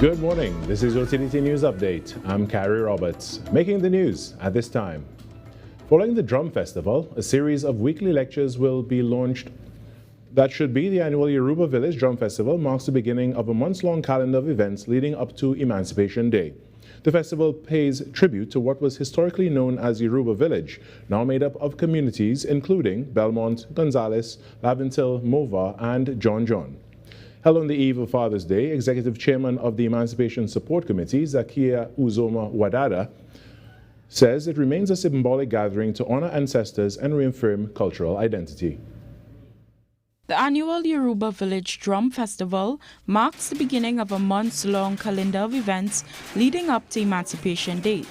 Good morning. This is your TDT News Update. I'm Carrie Roberts, making the news at this time. Following the Drum Festival, a series of weekly lectures will be launched. That should be the annual Yoruba Village Drum Festival marks the beginning of a months-long calendar of events leading up to Emancipation Day. The festival pays tribute to what was historically known as Yoruba Village, now made up of communities including Belmont, Gonzales, Laventil, Mova, and John John. Held on the eve of Father's Day, Executive Chairman of the Emancipation Support Committee, Zakia Uzoma Wadada, says it remains a symbolic gathering to honor ancestors and reaffirm cultural identity. The annual Yoruba Village Drum Festival marks the beginning of a months-long calendar of events leading up to Emancipation Day.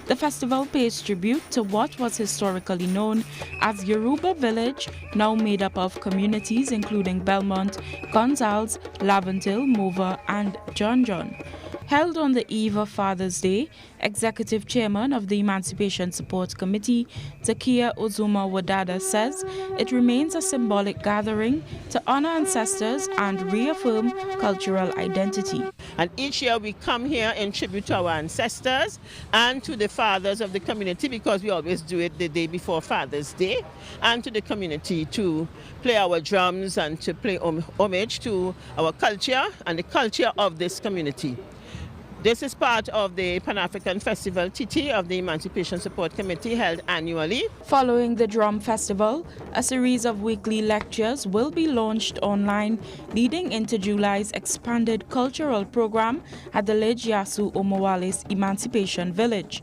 The festival pays tribute to what was historically known as Yoruba Village, now made up of communities including Belmont, Gonzales, Laventil, Mova, and John John. Held on the eve of Father's Day, Executive Chairman of the Emancipation Support Committee, Zakia Uzoma Wadada, says it remains a symbolic gathering to honor ancestors and reaffirm cultural identity. And each year we come here in tribute to our ancestors and to the fathers of the community, because we always do it the day before Father's Day, and to the community to play our drums and to pay homage to our culture and the culture of this community. This is part of the Pan-African Festival TT of the Emancipation Support Committee, held annually. Following the Drum Festival, a series of weekly lectures will be launched online, leading into July's expanded cultural program at the Lej Yasu Omowale's Emancipation Village.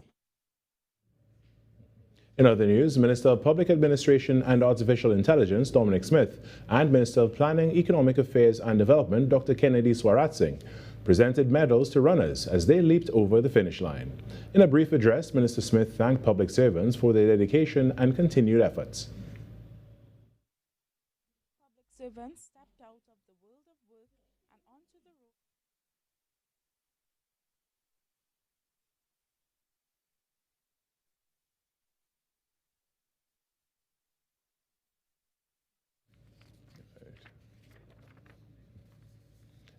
In other news, Minister of Public Administration and Artificial Intelligence, Dominic Smith, and Minister of Planning, Economic Affairs and Development, Dr. Kennedy Swaratsing, presented medals to runners as they leaped over the finish line. In a brief address, Minister Smith thanked public servants for their dedication and continued efforts. Public servants stepped out of the world of work and onto the road.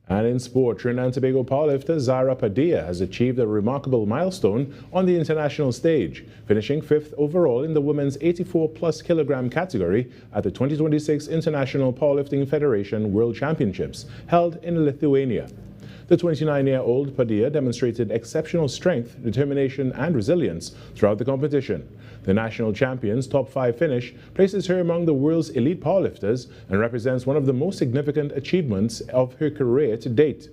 And in sport, Trinidad and Tobago powerlifter Zara Padilla has achieved a remarkable milestone on the international stage, finishing 5th overall in the women's 84+ kilogram category at the 2026 International Powerlifting Federation World Championships, held in Lithuania. The 29-year-old Padilla demonstrated exceptional strength, determination, and resilience throughout the competition. The national champion's top 5 finish places her among the world's elite powerlifters and represents one of the most significant achievements of her career to date.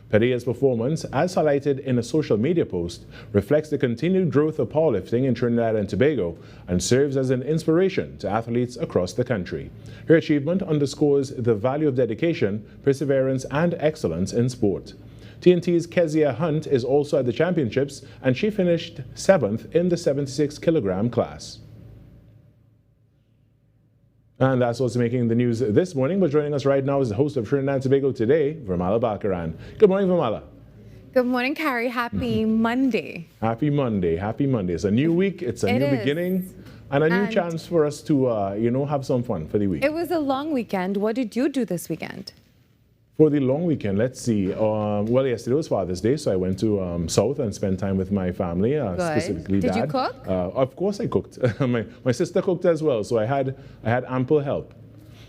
Padilla's performance, as highlighted in a social media post, reflects the continued growth of powerlifting in Trinidad and Tobago and serves as an inspiration to athletes across the country. Her achievement underscores the value of dedication, perseverance, and excellence in sport. TNT's Kezia Hunt is also at the championships, and she finished 7th in the 76 kilogram class. And that's what's making the news this morning. But joining us right now is the host of Trinidad and Tobago Today, Virmala Balkaran. Good morning, Virmala. Good morning, Carrie. Happy Monday. Happy Monday. Happy Monday. It's a new week. It's a new beginning. And a new chance for us to, have some fun for the week. It was a long weekend. What did you do this weekend? For the long weekend, let's see. Well, yesterday was Father's Day, so I went to South and spent time with my family, specifically Dad. Did you cook? Of course I cooked. my sister cooked as well, so I had ample help.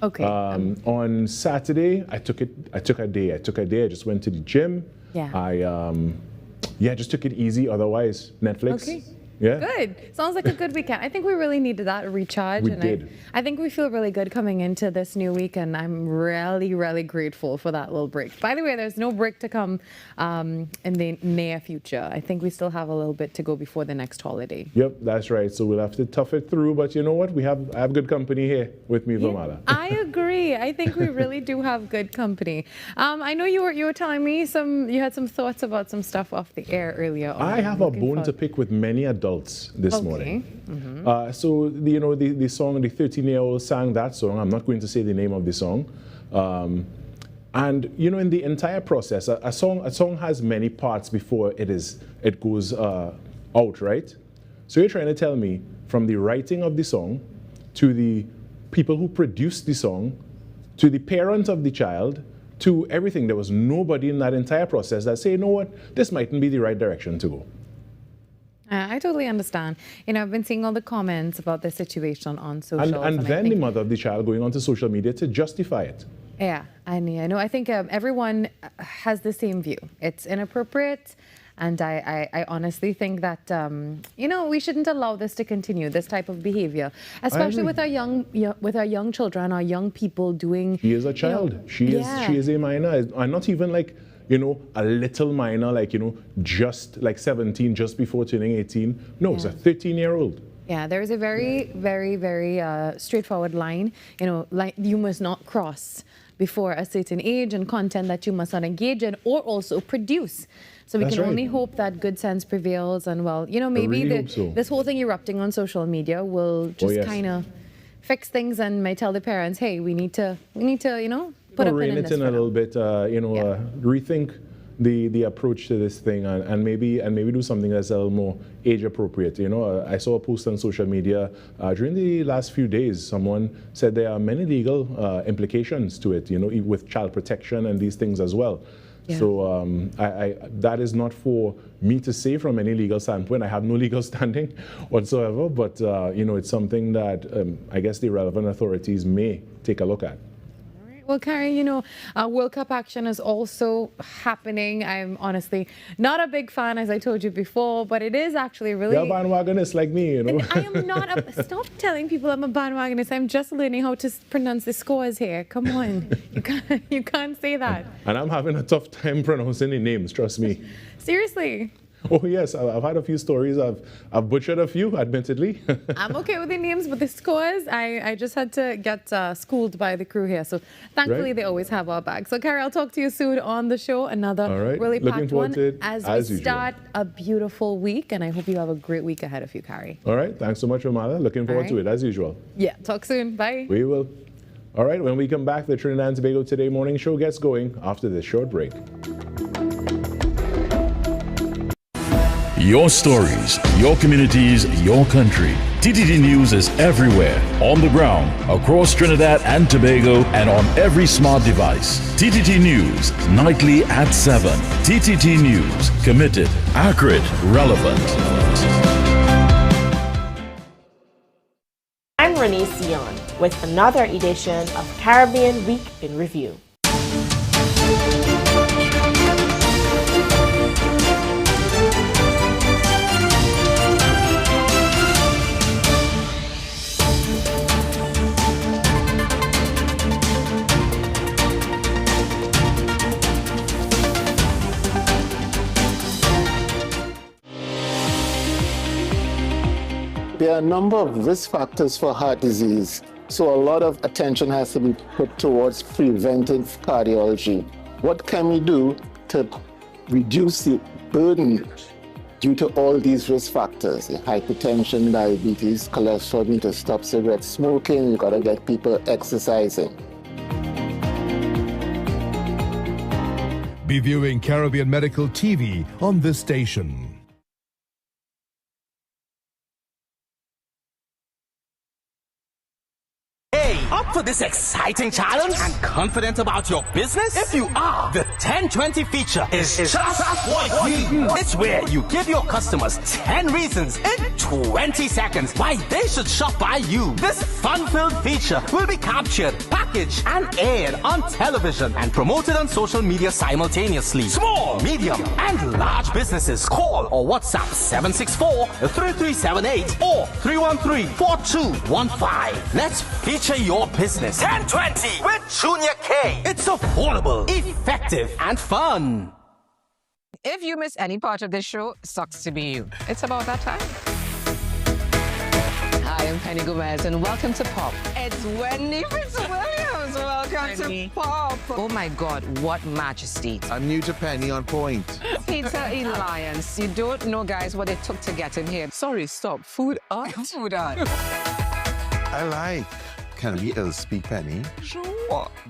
Okay. On Saturday, I took a day. I just went to the gym. Yeah. I just took it easy. Otherwise, Netflix. Okay. Yeah. Good. Sounds like a good weekend. I think we really needed that recharge. We did. I think we feel really good coming into this new week, and I'm really, really grateful for that little break. By the way, there's no break to come in the near future. I think we still have a little bit to go before the next holiday. Yep, that's right. So we'll have to tough it through. But you know what? I have good company here with me, Virmala. I agree. I think we really do have good company. I know you were telling me you had some thoughts about some stuff off the air earlier on. I have a bone to pick with many adults this morning. Mm-hmm. So the song, the 13-year-old sang that song. I'm not going to say the name of the song. And in the entire process, a song has many parts before it goes out, right? So you're trying to tell me from the writing of the song to the people who produced the song to the parent of the child to everything. There was nobody in that entire process that said, you know what, this mightn't be the right direction to go. I totally understand. You know, I've been seeing all the comments about the situation on social. And then the mother of the child going onto social media to justify it. Yeah, I know. I think everyone has the same view. It's inappropriate. And I honestly think that, you know, we shouldn't allow this to continue, this type of behavior, especially with our young children, our young people doing. She is a child. She is a minor. And not even like, you know, a little minor, like, you know, just like 17, just before turning 18. No, it's a 13-year-old. Yeah, there's a very, very, very straightforward line, you know, like you must not cross before a certain age and content that you must not engage in or also produce. So we can only hope that good sense prevails and, well, you know, maybe this whole thing erupting on social media will just kind of fix things and may tell the parents, hey, we need to, you know, put a pin in this a little bit, you know, rethink the approach to this thing and maybe do something that's a little more age appropriate. You know, I saw a post on social media during the last few days. Someone said there are many legal implications to it, you know, with child protection and these things as well. Yeah. So that is not for me to say from any legal standpoint. I have no legal standing whatsoever, but you know, it's something that I guess the relevant authorities may take a look at. Well, Carrie, you know, World Cup action is also happening. I'm honestly not a big fan, as I told you before, but it is actually really... You're a bandwagonist like me, you know. And I am not a... Stop telling people I'm a bandwagonist. I'm just learning how to pronounce the scores here. Come on. You can't say that. And I'm having a tough time pronouncing the names, trust me. Seriously. Oh, yes. I've had a few stories. I've butchered a few, admittedly. I'm okay with the names, but the scores, I just had to get schooled by the crew here. So thankfully, they always have our back. So, Carrie, I'll talk to you soon on the show. Another really packed one as we start a beautiful week. And I hope you have a great week ahead of you, Carrie. All right. Thanks so much, Virmala. Looking forward to it, as usual. Yeah. Talk soon. Bye. We will. All right. When we come back, the Trinidad and Tobago Today morning show gets going after this short break. Your stories, your communities, your country. TTT News is everywhere, on the ground, across Trinidad and Tobago, and on every smart device. TTT News, nightly at 7. TTT News, committed, accurate, relevant. I'm Renee Sion with another edition of Caribbean Week in Review. There are a number of risk factors for heart disease, so a lot of attention has to be put towards preventive cardiology. What can we do to reduce the burden due to all these risk factors? Hypertension, diabetes, cholesterol, need to stop cigarette smoking, you gotta get people exercising. Be viewing Caribbean Medical TV on this station. Up for this exciting challenge and confident about your business? If you are, the 10-20 feature is just what you need. It's where you give your customers 10 reasons in 20 seconds why they should shop by you. This fun-filled feature will be captured, packaged, and aired on television and promoted on social media simultaneously. Small, medium, and large businesses call or WhatsApp 764-3378 or 313-4215. Let's feature your business. 10-20 with Junior K. It's affordable, effective, and fun. If you miss any part of this show, sucks to be you. It's about that time. Hi, I'm Penny Gomez, and welcome to Pop. It's Wendy Fitzwilliams. Welcome to Pop. Oh my God, what majesty. I'm new to Penny on point. Peter Alliance. You don't know, guys, what it took to get him here. Sorry, stop. Food art? Food art. I like Can we speak, Penny? Sure.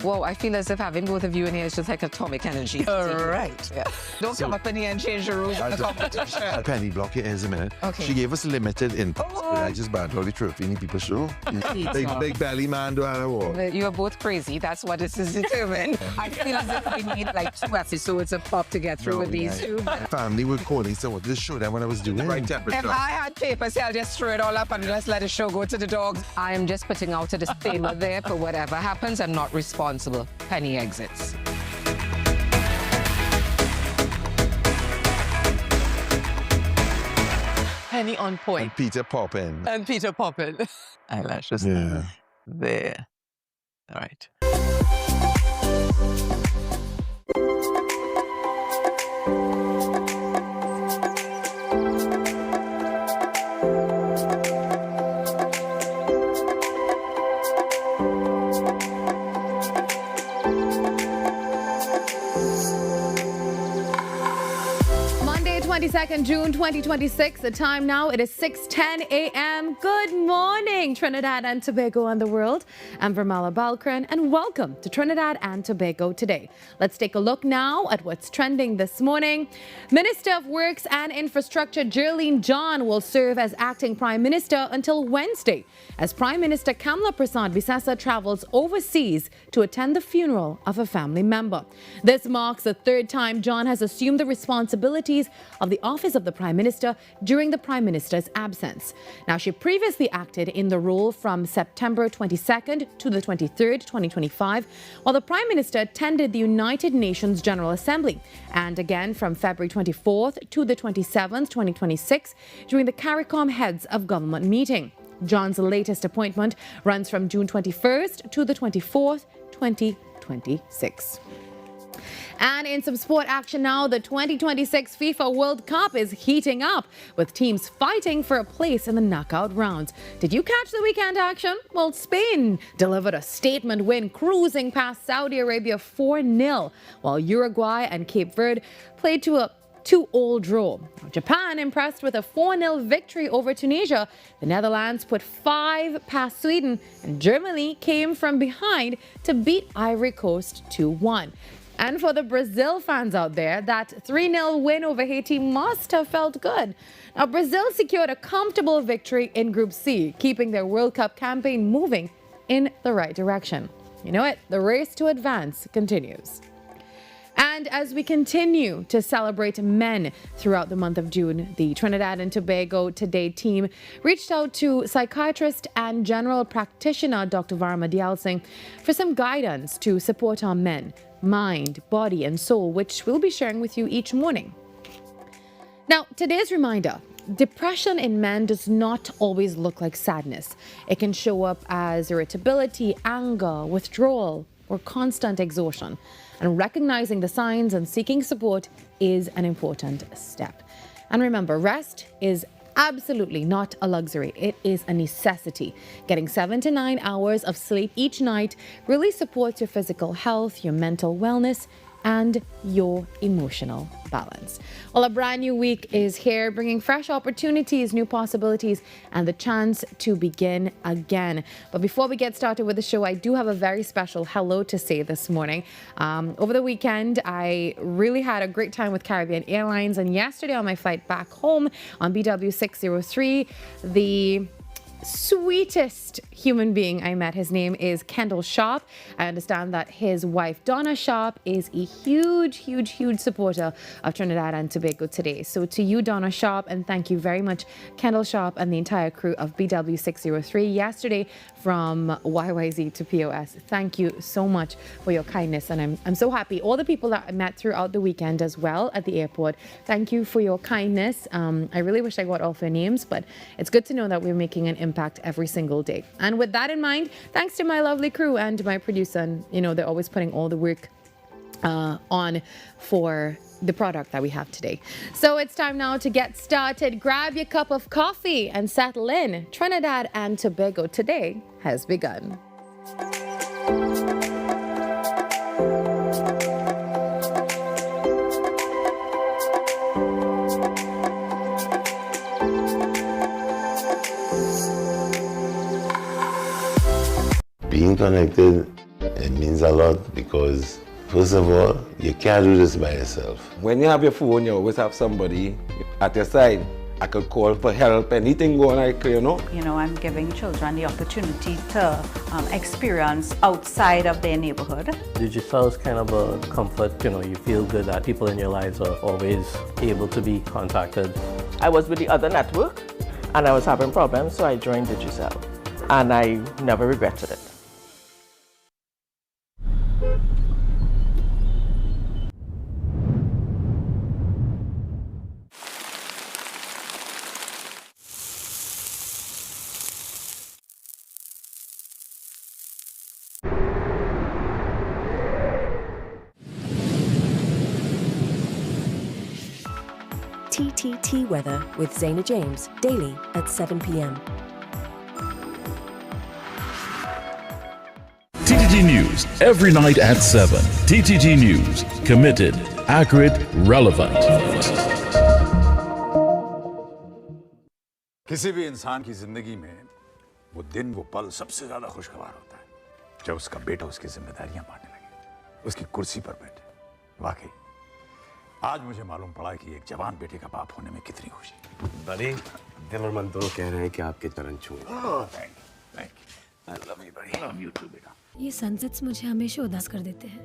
Whoa, I feel as if having both of you in here is just like atomic energy. All right. Yeah. Don't come up in here and change the rules of the competition. Penny, block your ears a minute. Okay. She gave us limited input. I just battled the trophy. Any people show? Big belly man do I war. You are both crazy. That's what this is determined. I feel as if we need like 2 episodes of Pop to get through with these two. Family were calling, so I wanted to show them what I was doing. The right temperature. If I had papers, I'll just throw it all up and just let the show go to the dogs. I am just putting out a disclaimer there for whatever happens. I'm not responsible. Penny exits. Penny on point. And Peter popping. And Peter popping. Eyelashes. Yeah. There. All right. Monday, 22nd June 2026. The time now, it is 6:10 a.m. Good morning, Trinidad and Tobago and the world. I'm Virmala Balkaran, and welcome to Trinidad and Tobago Today. Let's take a look now at what's trending this morning. Minister of Works and Infrastructure Jerlene John will serve as acting Prime Minister until Wednesday, as Prime Minister Kamla Prasad Visesa travels overseas to attend the funeral of a family member. This marks the third time John has assumed the responsibilities of the office of the Prime Minister during the Prime Minister's absence. Now, she previously acted in the role from September 22nd to the 23rd, 2025, while the Prime Minister attended the United Nations General Assembly, and again from February 24th to the 27th, 2026, during the CARICOM Heads of Government meeting. John's latest appointment runs from June 21st to the 24th, 2026. And in some sport action now, the 2026 FIFA World Cup is heating up, with teams fighting for a place in the knockout rounds. Did you catch the weekend action? Well, Spain delivered a statement win, cruising past Saudi Arabia 4-0, while Uruguay and Cape Verde played to a 2-2 draw. Japan impressed with a 4-0 victory over Tunisia. The Netherlands put 5 past Sweden, and Germany came from behind to beat Ivory Coast 2-1. And for the Brazil fans out there, that 3-0 win over Haiti must have felt good. Now, Brazil secured a comfortable victory in Group C, keeping their World Cup campaign moving in the right direction. You know it, the race to advance continues. And as we continue to celebrate men throughout the month of June, the Trinidad and Tobago Today team reached out to psychiatrist and general practitioner Dr. Virmala for some guidance to support our men, mind, body, and soul, which we'll be sharing with you each morning. Now, today's reminder: depression in men does not always look like sadness. It can show up as irritability, anger, withdrawal, or constant exhaustion. And recognizing the signs and seeking support is an important step. And remember, rest is absolutely not a luxury. It is a necessity. Getting 7 to 9 hours of sleep each night really supports your physical health, your mental wellness, and your emotional balance. Well, a brand new week is here, bringing fresh opportunities, new possibilities, and the chance to begin again. But before we get started with the show, I do have a very special hello to say this morning. Over the weekend, I really had a great time with Caribbean Airlines, and yesterday on my flight back home on BW 603, the sweetest human being I met, his name is Kendall Sharp. I understand that his wife Donna Sharp is a huge supporter of Trinidad and Tobago Today. So to you, Donna Sharp, and thank you very much, Kendall Sharp and the entire crew of BW 603 yesterday from YYZ to POS. Thank you so much for your kindness, and I'm so happy. All the people that I met throughout the weekend as well at the airport, thank you for your kindness. I really wish I got all their names, but it's good to know that we're making an impact every single day. And with that in mind, thanks to my lovely crew and my producer, and you know, they're always putting all the work on for the product that we have today. So it's time now to get started. Grab your cup of coffee and settle in. Trinidad and Tobago Today has begun. Being connected, it means a lot because, first of all, you can't do this by yourself. When you have your phone, you always have somebody at your side. I could call for help, anything going like, You know, I'm giving children the opportunity to experience outside of their neighborhood. Digital is kind of a comfort, you know, you feel good that people in your lives are always able to be contacted. I was with the other network and I was having problems, so I joined Digicel and I never regretted it. TTT Weather with Zaina James, daily at 7 p.m. TTT News, every night at 7. TTT News, committed, accurate, relevant. किसी भी इंसान की जिंदगी में वो दिन वो पल सबसे ज्यादा खुशगवार होता है जब उसका बेटा उसकी जिम्मेदारियां बांटने लगे, उसकी कुर्सी पर बैठे। वाकई आज मुझे मालूम पड़ा कि एक जवान बेटे का बाप होने में कितनी खुशी। बड़ी दिल और मन दोनों कह रहे हैं कि आपके चरण छूए। Thank you. I love you, buddy. I love you too, बेटा। ये सनसेट्स मुझे हमेशा उदास कर देते हैं।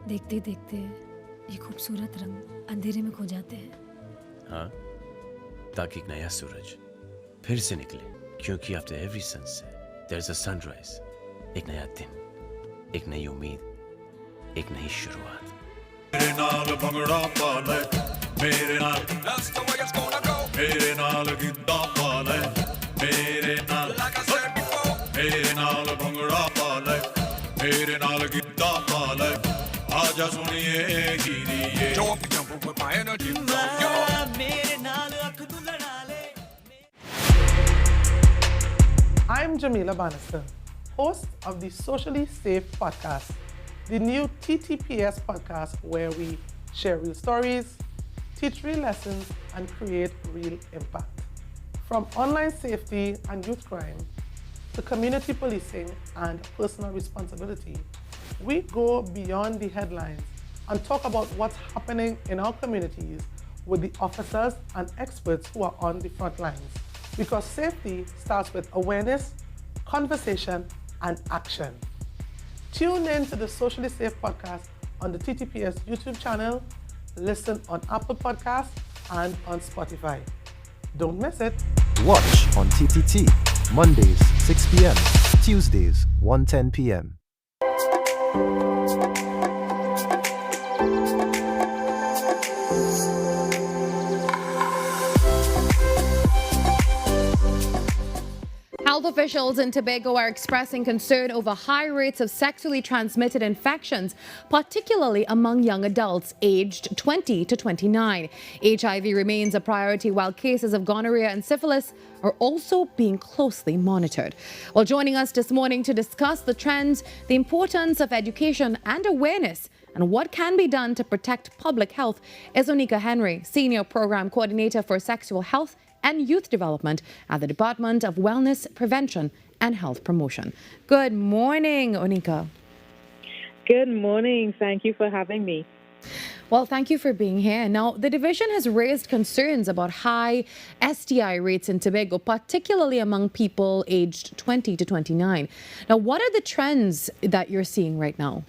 देखते देखते ये खूबसूरत रंग अंधेरे में खो जाते हैं। हाँ, ताकि एक नया सूरज फिर से निकले, क्योंकि after every sunset there's a sunrise, एक नया दिन, एक नई उम्मीद, एक नई शुरुआत। मेरे नाल भंगड़ा पा ले, मेरे नाल that's the way it's gonna go. मेरे नाल गिद्दा पा ले, मेरे नाल like I said before. मेरे नाल भंगड़ा पा ले, मेरे नाल गिद्दा पा ले, आजा सुनिए गिरिए jump with my energy. मेरे नाल अख तू लड़ा ले। I'm Jamila Bannister, host of the Socially Safe podcast, the new TTPS podcast where we share real stories, teach real lessons, and create real impact. From online safety and youth crime to community policing and personal responsibility, we go beyond the headlines and talk about what's happening in our communities with the officers and experts who are on the front lines. Because safety starts with awareness, conversation, and action. Tune in to the Socially Safe podcast on the TTPS YouTube channel, listen on Apple Podcasts and on Spotify. Don't miss it. Watch on TTT, Mondays 6 p.m., Tuesdays 1:10 p.m. Health officials in Tobago are expressing concern over high rates of sexually transmitted infections, particularly among young adults aged 20 to 29. HIV remains a priority while cases of gonorrhea and syphilis are also being closely monitored. Well, joining us this morning to discuss the trends, the importance of education and awareness, and what can be done to protect public health is Onika Henry, Senior Program Coordinator for Sexual Health and Youth Development at the Department of Wellness, Prevention and Health Promotion. Good morning, Onika. Good morning. Thank you for having me. Well, thank you for being here. Now, the division has raised concerns about high STI rates in Tobago, particularly among people aged 20 to 29. Now, what are the trends that you're seeing right now?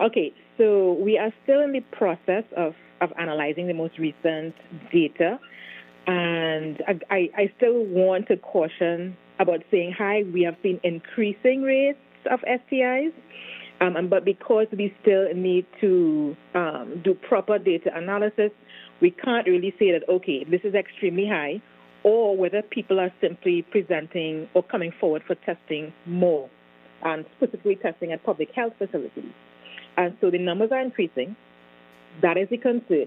Okay, so we are still in the process of analyzing the most recent data. And I still want to caution about saying, hi, we have seen increasing rates of STIs, but because we still need to do proper data analysis, we can't really say that, okay, this is extremely high, or whether people are simply presenting or coming forward for testing more, and specifically testing at public health facilities. And so the numbers are increasing. That is the concern.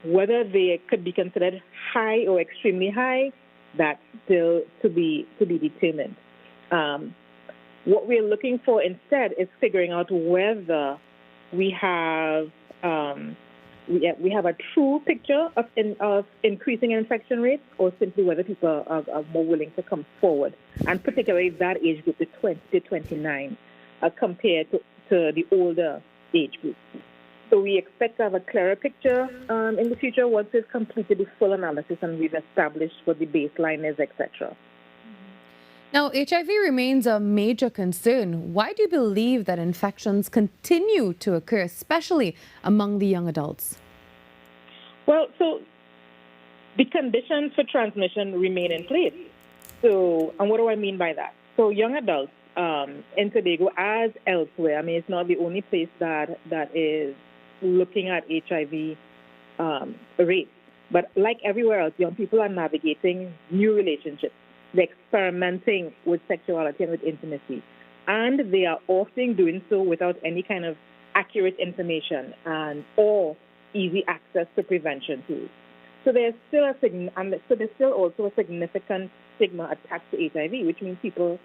Whether they could be considered high or extremely high, that's still to be determined. What we're looking for instead is figuring out whether we have we have a true picture of increasing infection rates, or simply whether people are more willing to come forward, and particularly that age group, the 20 to 29, compared to the older age group. So we expect to have a clearer picture in the future once we've completed the full analysis and we've established what the baseline is, etc. Now, HIV remains a major concern. Why do you believe that infections continue to occur, especially among the young adults? Well, so the conditions for transmission remain in place. So, and what do I mean by that? So young adults in Tobago, as elsewhere, I mean, it's not the only place that is looking at HIV rates. But like everywhere else, young people are navigating new relationships. They're experimenting with sexuality and with intimacy. And they are often doing so without any kind of accurate information or easy access to prevention tools. So there's still also a significant stigma attached to HIV, which means people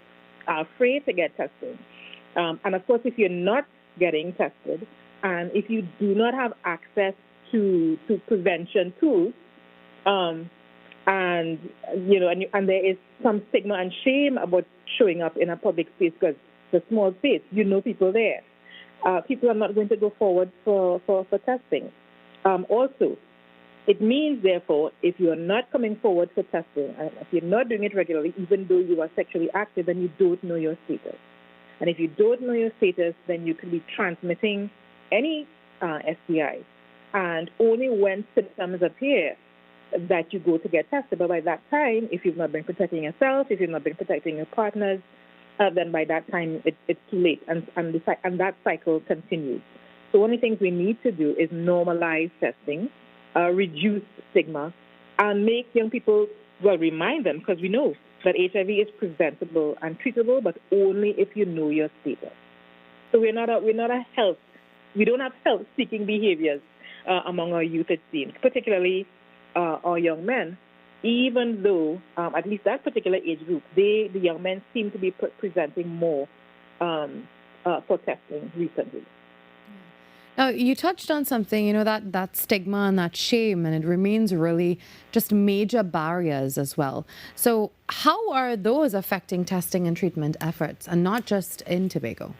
are afraid to get tested. And of course, if you're not getting tested, and if you do not have access to prevention tools, and there is some stigma and shame about showing up in a public space because it's a small space, people there. People are not going to go forward for testing. Also, it means, therefore, if you are not coming forward for testing, and if you're not doing it regularly, even though you are sexually active, then you don't know your status. And if you don't know your status, then you could be transmitting any STI. And only when symptoms appear that you go to get tested. But by that time, if you've not been protecting yourself, if you've not been protecting your partners, then by that time it's too late, and that cycle continues. So one of the things we need to do is normalize testing, reduce stigma, and make young people, remind them, because we know that HIV is preventable and treatable, but only if you know your status. So we don't have health-seeking behaviors among our youth, it seems, particularly our young men, even though at least that particular age group, the young men seem to be presenting more for testing recently. Now, you touched on something, that stigma and that shame, and it remains really just major barriers as well. So how are those affecting testing and treatment efforts, and not just in Tobago?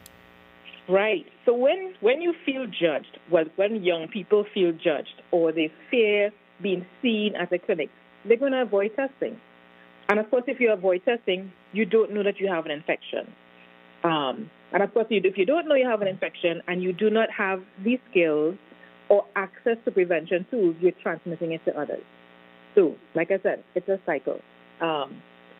Right. So when you feel judged, when young people feel judged or they fear being seen at a clinic, they're going to avoid testing. And of course, if you avoid testing, you don't know that you have an infection. And of course, if you don't know you have an infection and you do not have these skills or access to prevention tools, you're transmitting it to others. So, like I said, it's a cycle.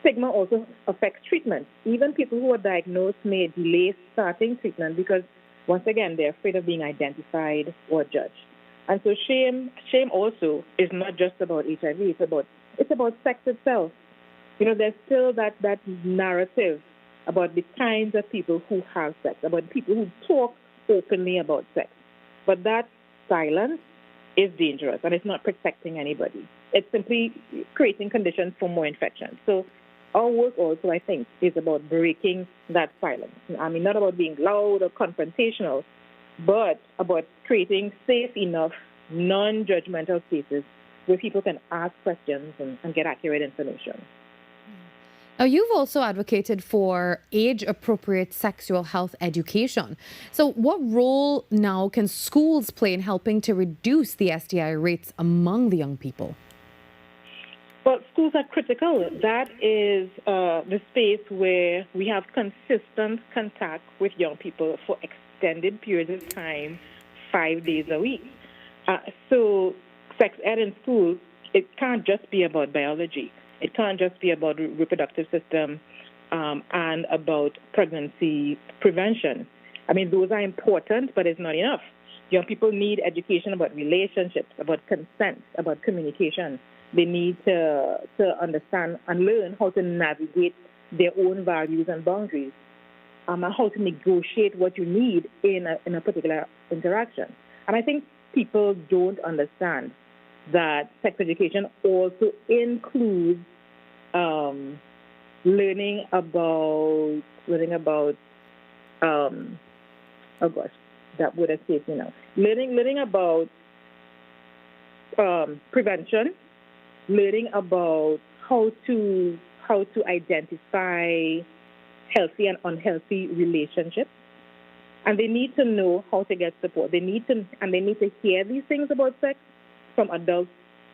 Stigma also affects treatment. Even people who are diagnosed may delay starting treatment because, once again, they're afraid of being identified or judged. And so shame also is not just about HIV. It's about sex itself. There's still that narrative about the kinds of people who have sex, about people who talk openly about sex. But that silence is dangerous, and it's not protecting anybody. It's simply creating conditions for more infections. So our work also, I think, is about breaking that silence. I mean, not about being loud or confrontational, but about creating safe enough, non-judgmental spaces where people can ask questions and get accurate information. Now, you've also advocated for age-appropriate sexual health education. So what role now can schools play in helping to reduce the STI rates among the young people? Well, schools are critical. That is the space where we have consistent contact with young people for extended periods of time, 5 days a week. So sex ed in schools, it can't just be about biology. It can't just be about reproductive system and about pregnancy prevention. I mean, those are important, but it's not enough. Young people need education about relationships, about consent, about communication. They need to understand and learn how to navigate their own values and boundaries, and how to negotiate what you need in a particular interaction. And I think people don't understand that sex education also includes learning about oh gosh, that would escape me now. Learning about prevention, learning about how to identify healthy and unhealthy relationships, and they need to know how to get support. They need to hear these things about sex from adults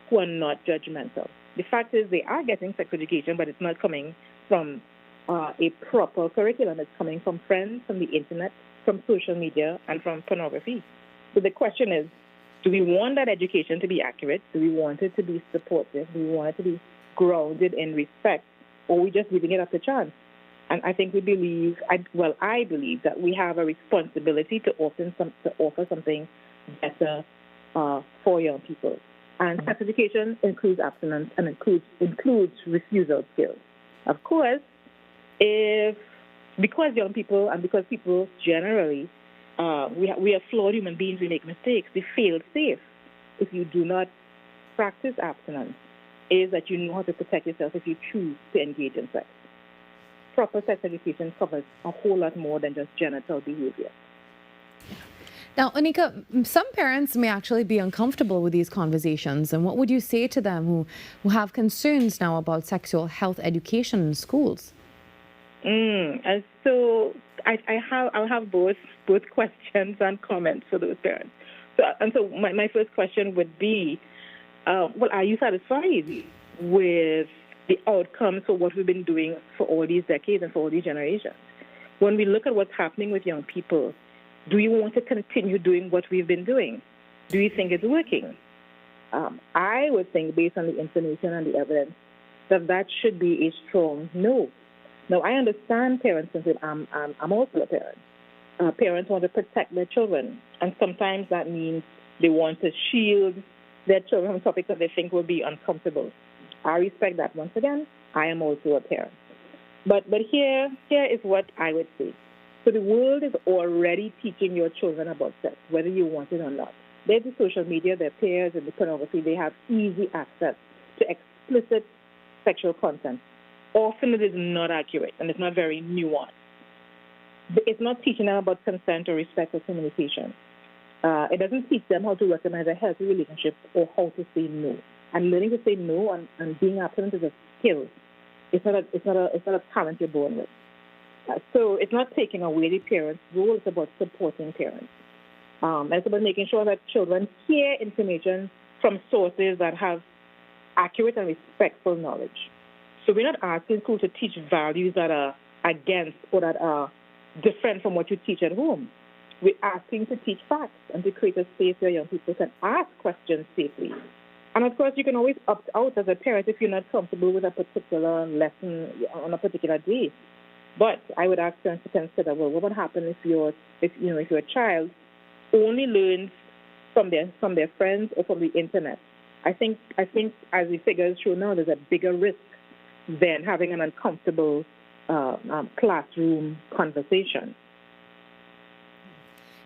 who are not judgmental. The fact is, they are getting sex education, but it's not coming from a proper curriculum. It's coming from friends, from the internet, from social media, and from pornography. So the question is, do we want that education to be accurate? Do we want it to be supportive? Do we want it to be grounded in respect? Or are we just giving it up to chance? And I think I believe that we have a responsibility to offer something better for young people. And sex education includes abstinence and includes refusal skills. Of course, because young people and because people generally, we are flawed human beings, we make mistakes, we fail safe. If you do not practice abstinence, is that you know how to protect yourself if you choose to engage in sex. Proper sex education covers a whole lot more than just genital behavior. Now, Anika, some parents may actually be uncomfortable with these conversations. And what would you say to them who have concerns now about sexual health education in schools? And so I'll have both questions and comments for those parents. So my first question would be, are you satisfied with the outcomes for what we've been doing for all these decades and for all these generations? When we look at what's happening with young people, do you want to continue doing what we've been doing? Do you think it's working? I would think, based on the information and the evidence, that should be a strong no. Now, I understand parents and say, I'm also a parent. Parents want to protect their children, and sometimes that means they want to shield their children from topics that they think will be uncomfortable. I respect that. Once again, I am also a parent. But here is what I would say. So the world is already teaching your children about sex, whether you want it or not. There's the social media, their peers, and the pornography. They have easy access to explicit sexual content. Often it is not accurate, and it's not very nuanced. It's not teaching them about consent or respect or communication. It doesn't teach them how to recognize a healthy relationship or how to say no. And learning to say no and being abstinent is a skill. It's not a talent you're born with. So it's not taking away the parents' role. It's about supporting parents. It's about making sure that children hear information from sources that have accurate and respectful knowledge. So we're not asking schools to teach values that are against or that are different from what you teach at home. We're asking to teach facts and to create a space where young people can ask questions safely. And of course, you can always opt out as a parent if you're not comfortable with a particular lesson on a particular day. But I would ask parents to consider, well, what would happen if your child only learns from their friends or from the internet? I think as the figures show now, there's a bigger risk than having an uncomfortable classroom conversation.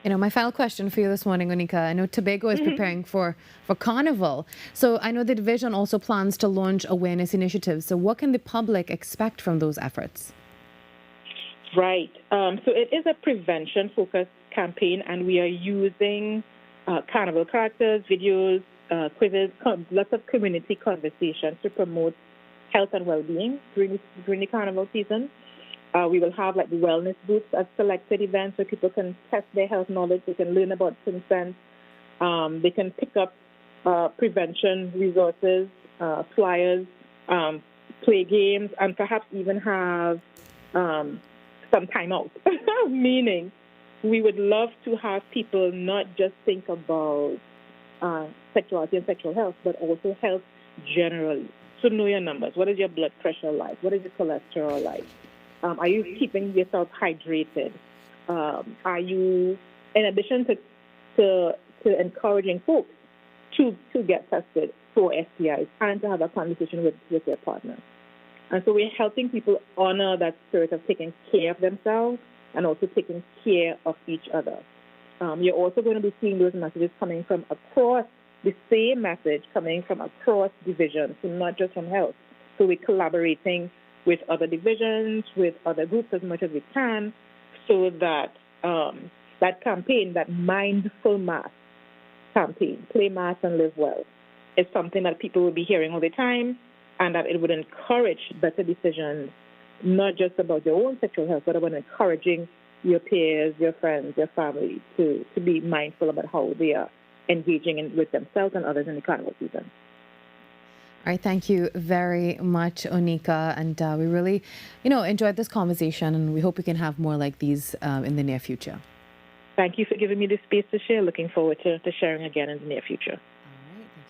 My final question for you this morning, Anika. I know Tobago is preparing for Carnival. So I know the division also plans to launch awareness initiatives. So what can the public expect from those efforts? Right. So it is a prevention-focused campaign, and we are using Carnival characters, videos, quizzes, lots of community conversations to promote health and well-being during the Carnival season. We will have the wellness booths at selected events where people can test their health knowledge. They can learn about consent. They can pick up prevention resources, flyers, play games, and perhaps even have some time out. Meaning, we would love to have people not just think about sexuality and sexual health, but also health generally. So know your numbers. What is your blood pressure like? What is your cholesterol like? Are you keeping yourself hydrated? Are you, in addition to encouraging folks to get tested for STIs and to have a conversation with their partner? And so we're helping people honor that spirit of taking care of themselves and also taking care of each other. You're also going to be seeing those messages coming from across, the same message coming from across divisions, so not just from health. So we're collaborating with other divisions, with other groups as much as we can, so that that campaign, that mindful mass campaign, play mass and live well, is something that people will be hearing all the time, and that it would encourage better decisions, not just about your own sexual health, but about encouraging your peers, your friends, your family to be mindful about how they are engaging with themselves and others in the carnival season. All right, thank you very much, Onika. And we really, enjoyed this conversation, and we hope we can have more like these in the near future. Thank you for giving me the space to share. Looking forward to sharing again in the near future.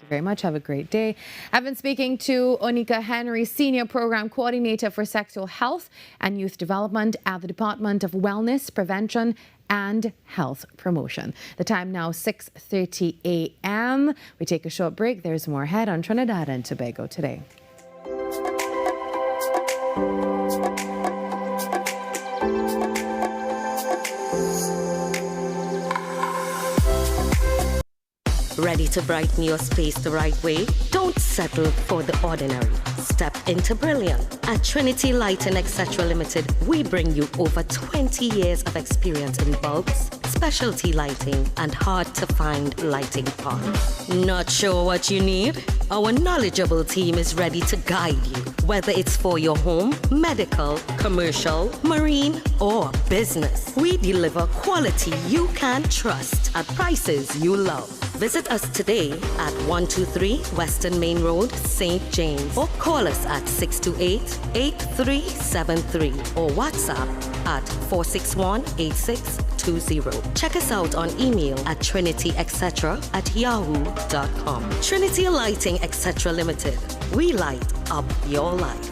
Very much. Have a great day. I've been speaking to Onika Henry, Senior Program Coordinator for Sexual Health and Youth Development at the Department of Wellness, Prevention and Health Promotion. The time now 6:30 a.m. We take a short break. There's more ahead on Trinidad and Tobago Today. Ready to brighten your space the right way? Don't settle for the ordinary. Step into brilliant. At Trinity Lighting Etc. Limited, we bring you over 20 years of experience in bulbs, specialty lighting, and hard-to-find lighting parts. Not sure what you need? Our knowledgeable team is ready to guide you. Whether it's for your home, medical, commercial, marine, or business, we deliver quality you can trust at prices you love. Visit us today at 123 Western Main Road, St. James, or call us at 628-8373 or WhatsApp at 461-8620. Check us out on email at trinityetc@yahoo.com. Trinity Lighting Etc. Limited. We light up your life.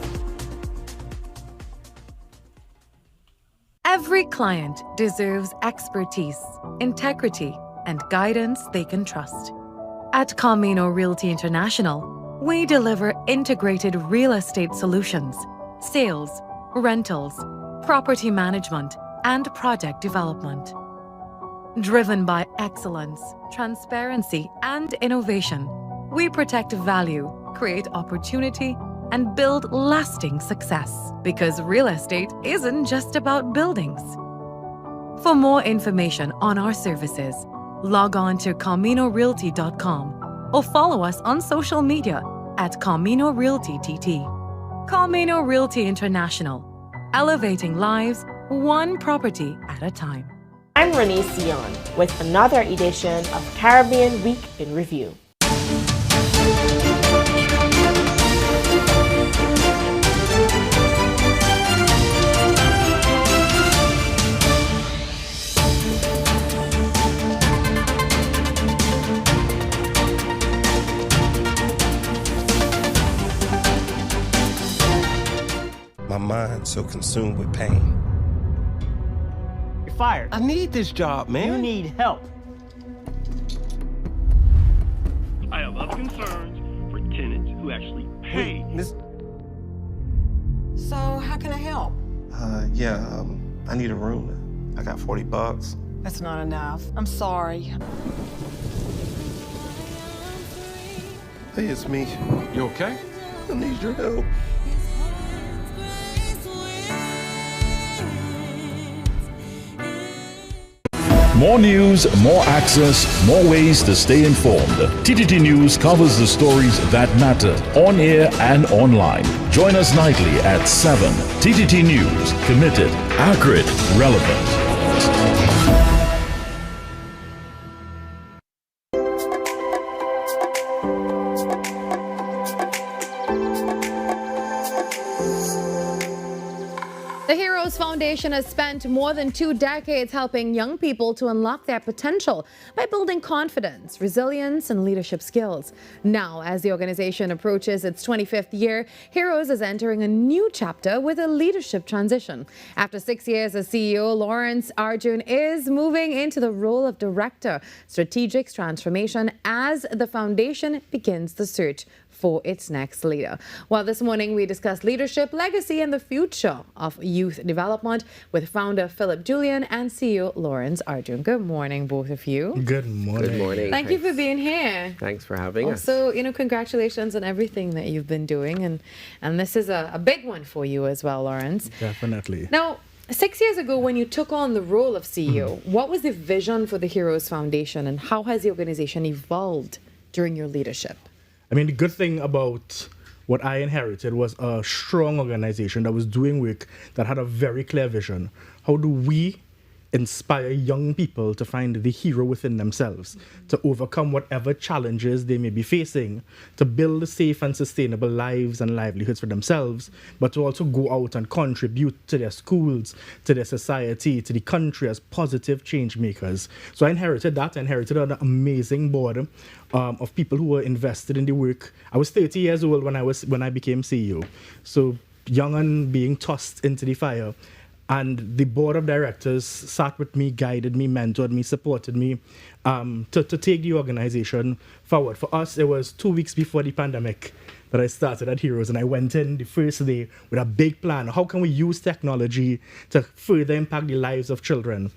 Every client deserves expertise, integrity, and guidance they can trust. At Camino Realty International, we deliver integrated real estate solutions, sales, rentals, property management, and project development. Driven by excellence, transparency, and innovation, we protect value, create opportunity, and build lasting success. Because real estate isn't just about buildings. For more information on our services, log on to CaminoRealty.com or follow us on social media at Camino Realty TT. Camino Realty International, elevating lives one property at a time. I'm Renee Sion with another edition of Caribbean Week in Review. My mind's so consumed with pain. You're fired. I need this job, man. You need help. I have other concerns for tenants who actually pay. So how can I help? I need a room. I got $40. That's not enough. I'm sorry. Hey, it's me. You okay? I need your help. More news, more access, more ways to stay informed. TTT News covers the stories that matter on air and online. Join us nightly at 7. TTT News, committed, accurate, relevant. The Heroes Foundation has spent more than 2 decades helping young people to unlock their potential by building confidence, resilience, and leadership skills. Now, as the organization approaches its 25th year, Heroes is entering a new chapter with a leadership transition. After 6 years as CEO, Lawrence Arjun is moving into the role of Director, Strategic Transformation, as the foundation begins the search for its next leader. Well, this morning we discussed leadership, legacy, and the future of youth development with founder Philip Julian and CEO Lawrence Arjun. Good morning, both of you. Good morning. Good morning. Thank you for being here. Thanks for having us. Also, congratulations on everything that you've been doing, and this is a big one for you as well, Lawrence. Definitely. Now, 6 years ago, when you took on the role of CEO, what was the vision for the Heroes Foundation, and how has the organization evolved during your leadership? I mean, the good thing about what I inherited was a strong organization that was doing work that had a very clear vision. How do we inspire young people to find the hero within themselves, to overcome whatever challenges they may be facing, to build safe and sustainable lives and livelihoods for themselves, but to also go out and contribute to their schools, to their society, to the country as positive change makers. So I inherited that. I inherited an amazing board of people who were invested in the work. I was 30 years old when I became CEO. So young and being tossed into the fire. And the board of directors sat with me, guided me, mentored me, supported me to take the organization forward. For us, it was 2 weeks before the pandemic that I started at Heroes, and I went in the first day with a big plan. How can we use technology to further impact the lives of children?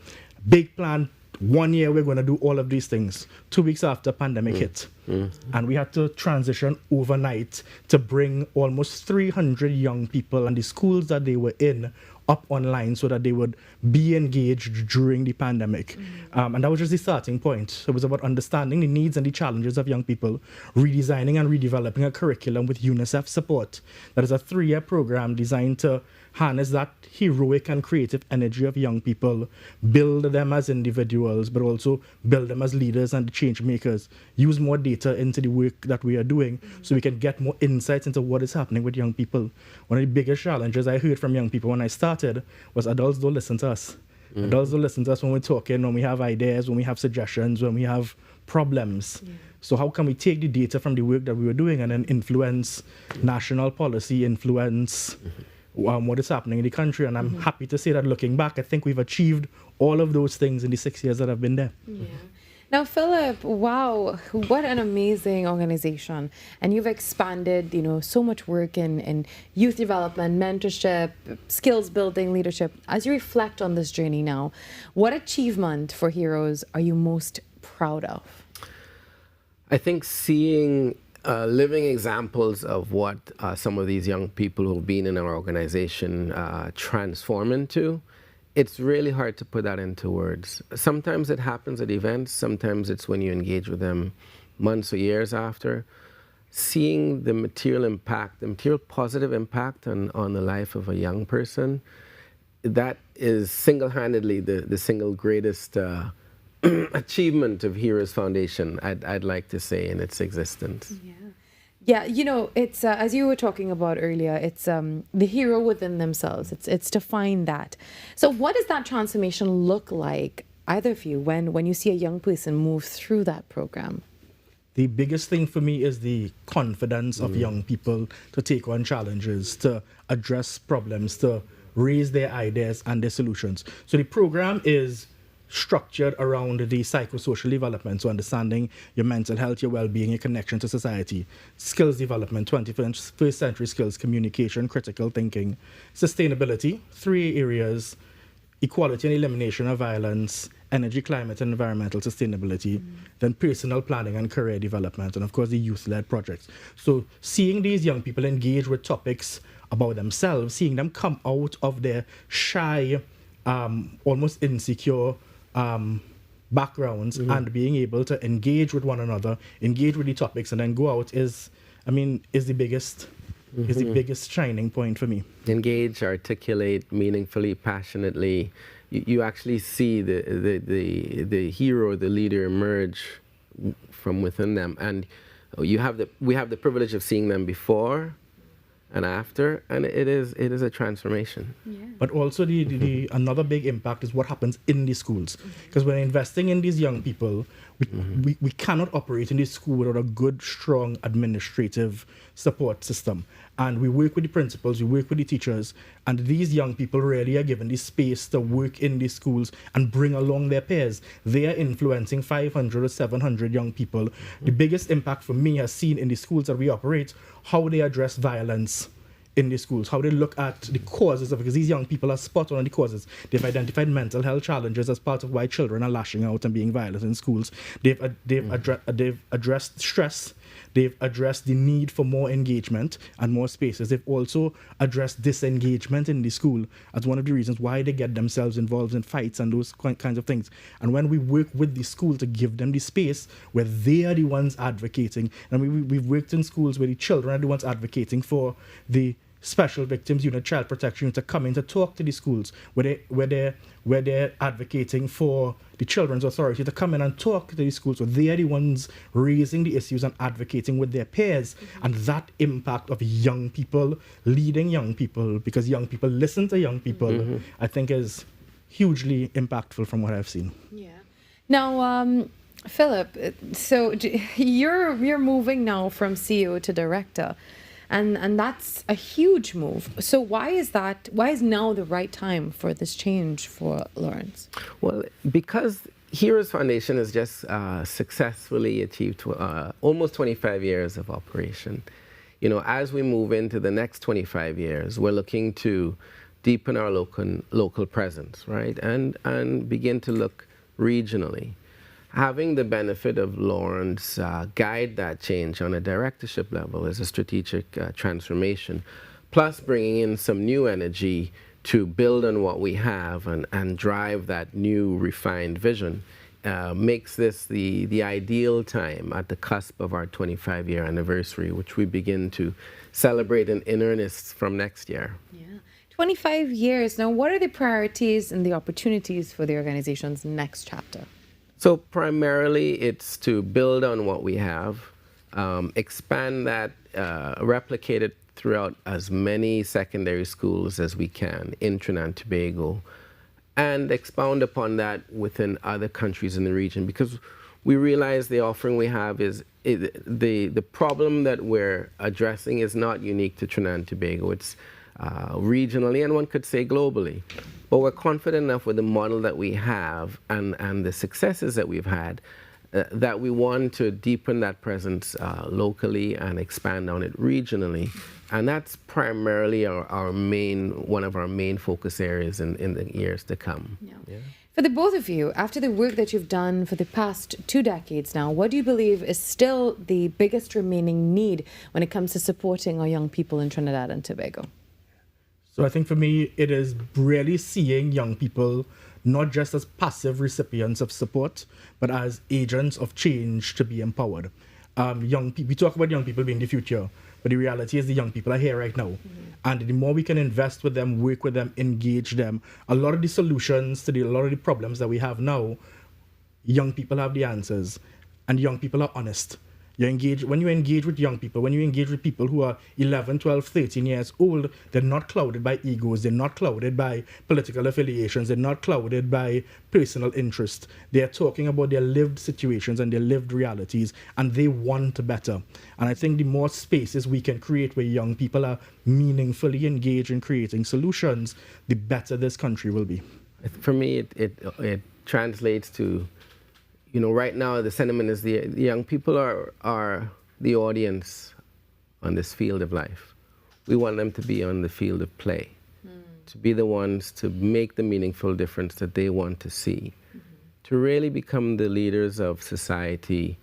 Big plan. 1 year we're going to do all of these things. 2 weeks after pandemic hit. And we had to transition overnight to bring almost 300 young people and the schools that they were in up online so that they would be engaged during the pandemic. And that was just the starting point. It was about understanding the needs and the challenges of young people, redesigning and redeveloping a curriculum with UNICEF support. That is a 3-year program designed to harness that heroic and creative energy of young people, build them as individuals, but also build them as leaders and change makers, use more data into the work that we are doing so we can get more insights into what is happening with young people. One of the biggest challenges I heard from young people when I started was adults don't listen to us. Adults don't listen to us when we're talking, when we have ideas, when we have suggestions, when we have problems. So how can we take the data from the work that we were doing and then influence national policy, influence what is happening in the country? And I'm happy to say that looking back, I think we've achieved all of those things in the 6 years that I've been there. Now, Philip, wow, what an amazing organization. And you've expanded, so much work in youth development, mentorship, skills building, leadership. As you reflect on this journey now, what achievement for Heroes are you most proud of? I think seeing living examples of what some of these young people who've been in our organization transform into, it's really hard to put that into words. Sometimes it happens at events, sometimes it's when you engage with them months or years after. Seeing the material impact, the material positive impact on the life of a young person, that is single-handedly the single greatest achievement of Heroes Foundation, I'd like to say, in its existence. Yeah, it's as you were talking about earlier, it's the hero within themselves. It's to find that. So what does that transformation look like, either of you, when you see a young person move through that program? The biggest thing for me is the confidence of young people to take on challenges, to address problems, to raise their ideas and their solutions. So the program is structured around the psychosocial development, so understanding your mental health, your well-being, your connection to society, skills development, 21st century skills, communication, critical thinking, sustainability, 3 areas, equality and elimination of violence, energy, climate, and environmental sustainability, then personal planning and career development, and of course the youth-led projects. So seeing these young people engage with topics about themselves, seeing them come out of their shy, almost insecure backgrounds and being able to engage with one another, engage with the topics, and then go out is the biggest shining point for me. Engage, articulate meaningfully, passionately. You actually see the hero, the leader emerge from within them, and we have the privilege of seeing them before and after, and it is a transformation. But also the another big impact is what happens in the schools, because when investing in these young people, we cannot operate in this school without a good, strong administrative support system. And we work with the principals, we work with the teachers, and these young people really are given the space to work in these schools and bring along their peers. They are influencing 500 or 700 young people. The biggest impact for me has seen in the schools that we operate, how they address violence in the schools, how they look at the causes of it, because these young people are spot on the causes. They've identified mental health challenges as part of why children are lashing out and being violent in schools. They've addressed stress. They've addressed the need for more engagement and more spaces. They've also addressed disengagement in the school as one of the reasons why they get themselves involved in fights and those kinds of things. And when we work with the school to give them the space where they are the ones advocating, and we've worked in schools where the children are the ones advocating for the Special Victims Unit, Child Protection Unit to come in to talk to the schools, where they're advocating for the Children's Authority to come in and talk to the schools, so they are the ones raising the issues and advocating with their peers. And that impact of young people leading young people, because young people listen to young people, I think is hugely impactful from what I've seen. Yeah. Now, Philip, so you're moving now from CEO to director. And that's a huge move. So why is now the right time for this change for Lawrence? Well, because Heroes Foundation has just successfully achieved almost 25 years of operation. You know, as we move into the next 25 years, we're looking to deepen our local presence, right? And begin to look regionally. Having the benefit of Lawrence guide that change on a directorship level is a strategic transformation, plus bringing in some new energy to build on what we have and drive that new refined vision makes this the ideal time at the cusp of our 25-year anniversary, which we begin to celebrate in earnest from next year. Yeah. 25 years. Now, what are the priorities and the opportunities for the organization's next chapter? So primarily it's to build on what we have, expand that, replicate it throughout as many secondary schools as we can in Trinidad and Tobago, and expound upon that within other countries in the region, because we realize the offering we have is, the problem that we're addressing is not unique to Trinidad and Tobago. It's regionally, and one could say globally. But we're confident enough with the model that we have and the successes that we've had that we want to deepen that presence locally and expand on it regionally. And that's primarily one of our main focus areas in the years to come. Yeah. Yeah. For the both of you, after the work that you've done for the past 2 decades now, what do you believe is still the biggest remaining need when it comes to supporting our young people in Trinidad and Tobago? So I think for me, it is really seeing young people not just as passive recipients of support, but as agents of change to be empowered. We talk about young people being the future, but the reality is the young people are here right now. And the more we can invest with them, work with them, engage them, a lot of the solutions to a lot of the problems that we have now, young people have the answers, and young people are honest. When you engage with young people, when you engage with people who are 11, 12, 13 years old, they're not clouded by egos, they're not clouded by political affiliations, they're not clouded by personal interest. They're talking about their lived situations and their lived realities, and they want better. And I think the more spaces we can create where young people are meaningfully engaged in creating solutions, the better this country will be. For me, it translates to, you know, right now the sentiment is the young people are the audience on this field of life. We want them to be on the field of play, to be the ones to make the meaningful difference that they want to see, to really become the leaders of society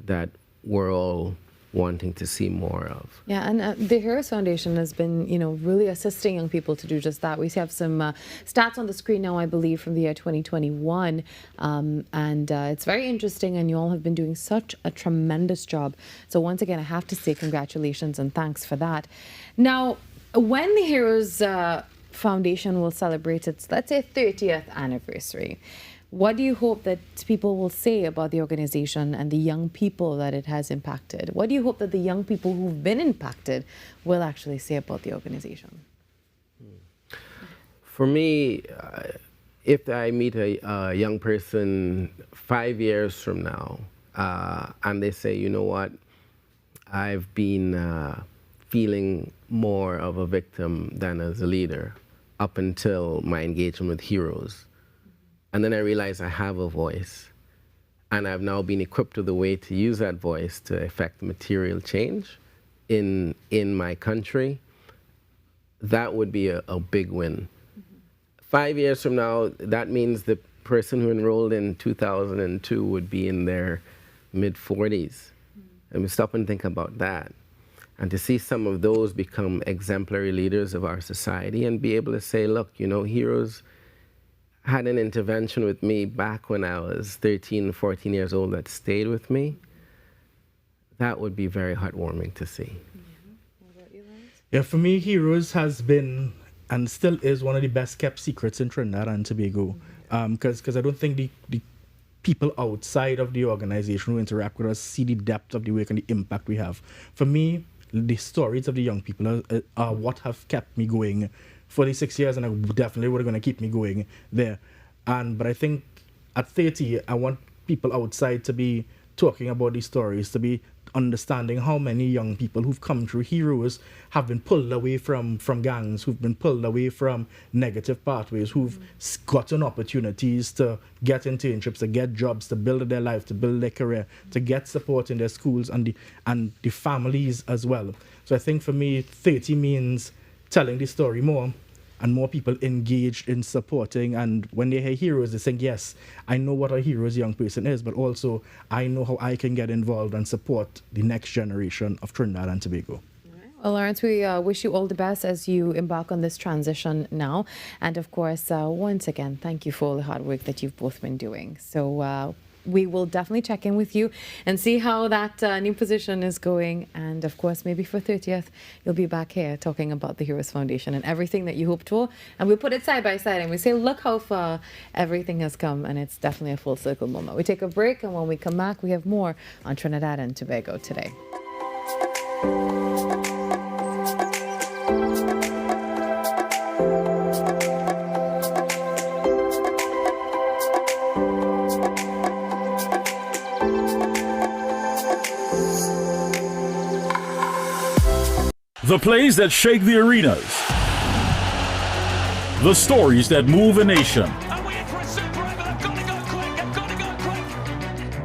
that we're all wanting to see more of. Yeah, and the Heroes Foundation has been, really assisting young people to do just that. We have some stats on the screen now, I believe, from the year 2021, and it's very interesting, and you all have been doing such a tremendous job. So once again, I have to say congratulations and thanks for that. Now, when the Heroes Foundation will celebrate its, let's say, 30th anniversary, what do you hope that people will say about the organization and the young people that it has impacted? What do you hope that the young people who've been impacted will actually say about the organization? For me, if I meet a young person 5 years from now and they say, you know what, I've been feeling more of a victim than as a leader up until my engagement with Heroes. And then I realized I have a voice, and I've now been equipped with a way to use that voice to effect material change in my country. that would be a big win. 5 years from now, that means the person who enrolled in 2002 would be in their mid-40s. And we stop and think about that. And to see some of those become exemplary leaders of our society and be able to say, look, you know, heroes had an intervention with me back when I was 13, 14 years old that stayed with me, that would be very heartwarming to see. Yeah, for me, Heroes has been and still is one of the best kept secrets in Trinidad and Tobago. Because I don't think the people outside of the organization who interact with us see the depth of the work and the impact we have. For me, the stories of the young people are what have kept me going for the 6 years, and are definitely what are going to keep me going there. But I think at 30, I want people outside to be talking about these stories, to be understanding how many young people who've come through Heroes have been pulled away from gangs, who've been pulled away from negative pathways, who've gotten opportunities to get internships, to get jobs, to build their life, to build their career, to get support in their schools and the families as well. So I think for me, 30 means telling the story more and more people engaged in supporting. And when they hear Heroes, they think, yes, I know what a Heroes young person is, but also I know how I can get involved and support the next generation of Trinidad and Tobago. Well, Lawrence, we wish you all the best as you embark on this transition now. And of course, once again, thank you for all the hard work that you've both been doing. So we will definitely check in with you and see how that new position is going. And of course, maybe for 30th, you'll be back here talking about the Heroes Foundation and everything that you hoped for. And we'll put it side by side and we say, look how far everything has come. And it's definitely a full circle moment. We take a break, and when we come back, we have more on Trinidad and Tobago Today. The plays that shake the arenas. The stories that move a nation.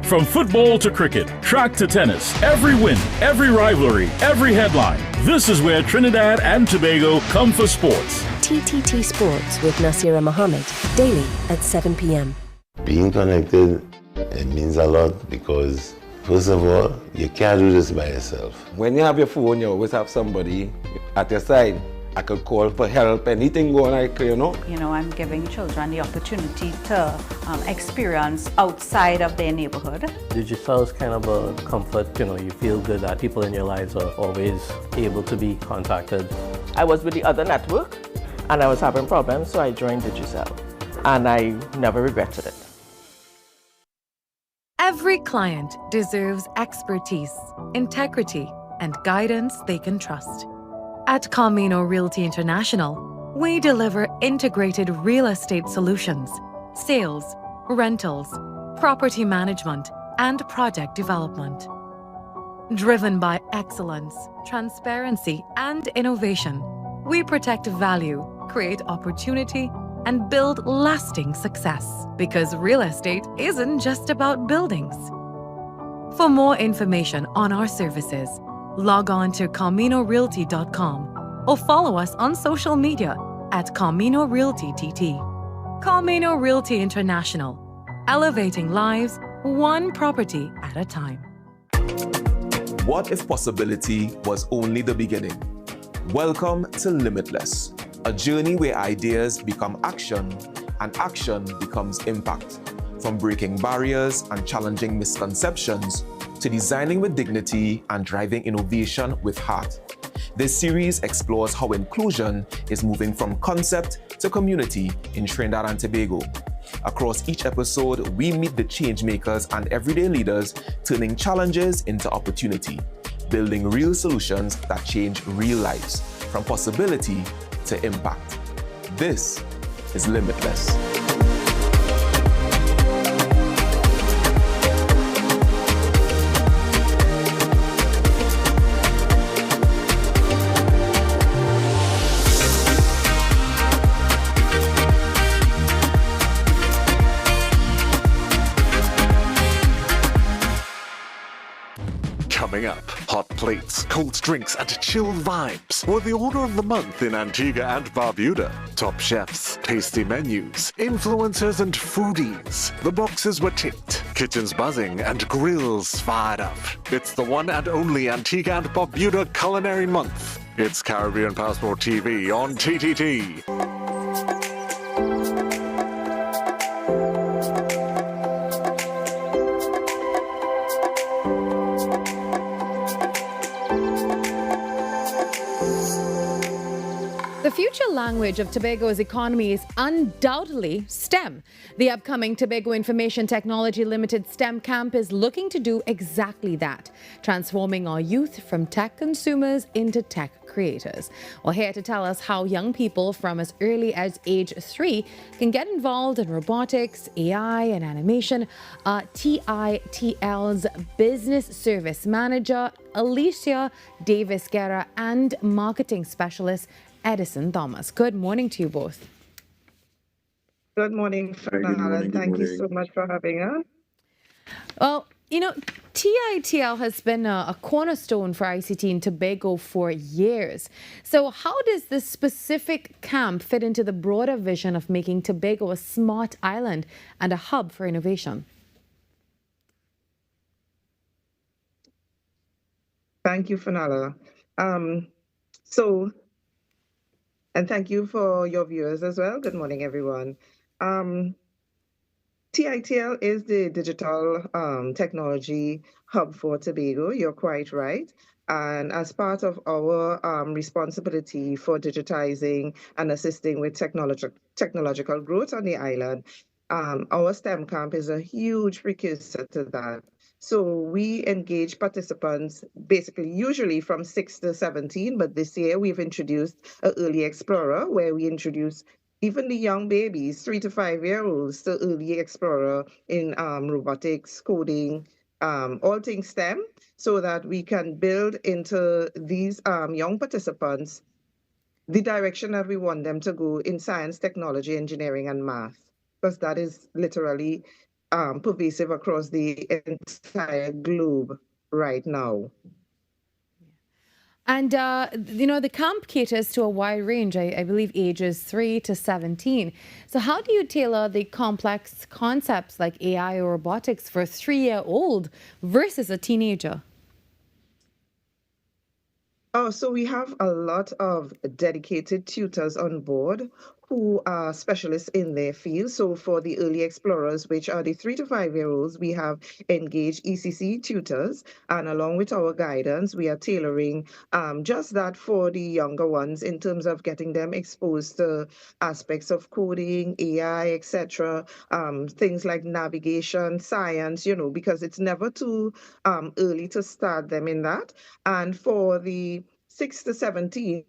From football to cricket, track to tennis, every win, every rivalry, every headline. This is where Trinidad and Tobago come for sports. TTT Sports with Nasira Mohammed, daily at 7 p.m. Being connected, it means a lot because first of all, you can't do this by yourself. When you have your phone, you always have somebody at your side. I could call for help, anything going like, you know. You know, I'm giving children the opportunity to experience outside of their neighborhood. Digicel is kind of a comfort, you know, you feel good that people in your lives are always able to be contacted. I was with the other network and I was having problems, so I joined Digicel and I never regretted it. Every client deserves expertise, integrity, and guidance they can trust. At Camino Realty International, we deliver integrated real estate solutions, sales, rentals, property management, and project development. Driven by excellence, transparency, and innovation, we protect value, create opportunity, and build lasting success, because real estate isn't just about buildings. For more information on our services, log on to CaminoRealty.com or follow us on social media at Camino Realty TT. Camino Realty International, elevating lives one property at a time. What if possibility was only the beginning? Welcome to Limitless, a journey where ideas become action and action becomes impact. From breaking barriers and challenging misconceptions to designing with dignity and driving innovation with heart. This series explores how inclusion is moving from concept to community in Trinidad and Tobago. Across each episode, we meet the change makers and everyday leaders turning challenges into opportunity, building real solutions that change real lives, from possibility to impact. This is Limitless. Coming up, hot plates, cold drinks, and chilled vibes were the order of the month in Antigua and Barbuda. Top chefs, tasty menus, influencers, and foodies. The boxes were ticked, kitchens buzzing, and grills fired up. It's the one and only Antigua and Barbuda Culinary Month. It's Caribbean Passport TV on TTT. The future language of Tobago's economy is undoubtedly STEM. The upcoming Tobago Information Technology Limited STEM Camp is looking to do exactly that, transforming our youth from tech consumers into tech creators. Well, here to tell us how young people from as early as age 3 can get involved in robotics, AI, and animation, TITL's Business Service Manager, Alicia Davis-Guerra, and Marketing Specialist, Edison Thomas. Good morning to you both. Good morning, Fernanda. Thank you so much for having us. Well, you know, TITL has been a cornerstone for ICT in Tobago for years. So how does this specific camp fit into the broader vision of making Tobago a smart island and a hub for innovation? Thank you, Fernanda. And thank you for your viewers as well. Good morning, everyone. TITL is the digital technology hub for Tobago. You're quite right. And as part of our responsibility for digitizing and assisting with technological growth on the island, our STEM camp is a huge precursor to that. So we engage participants basically usually from 6 to 17, but this year we've introduced an early explorer where we introduce even the young babies, 3 to 5-year-olds, to early explorer in robotics, coding, all things STEM, so that we can build into these young participants the direction that we want them to go in science, technology, engineering, and math, because that is literally pervasive across the entire globe right now. And, you know, the camp caters to a wide range, I believe ages 3 to 17. So how do you tailor the complex concepts like AI or robotics for a 3-year-old versus a teenager? Oh, so we have a lot of dedicated tutors on board who are specialists in their field. So for the early explorers, which are the 3 to 5-year-olds, we have engaged ECC tutors, and along with our guidance, we are tailoring just that for the younger ones in terms of getting them exposed to aspects of coding, AI, etc., things like navigation, science, you know, because it's never too early to start them in that. And for the 6 to 17,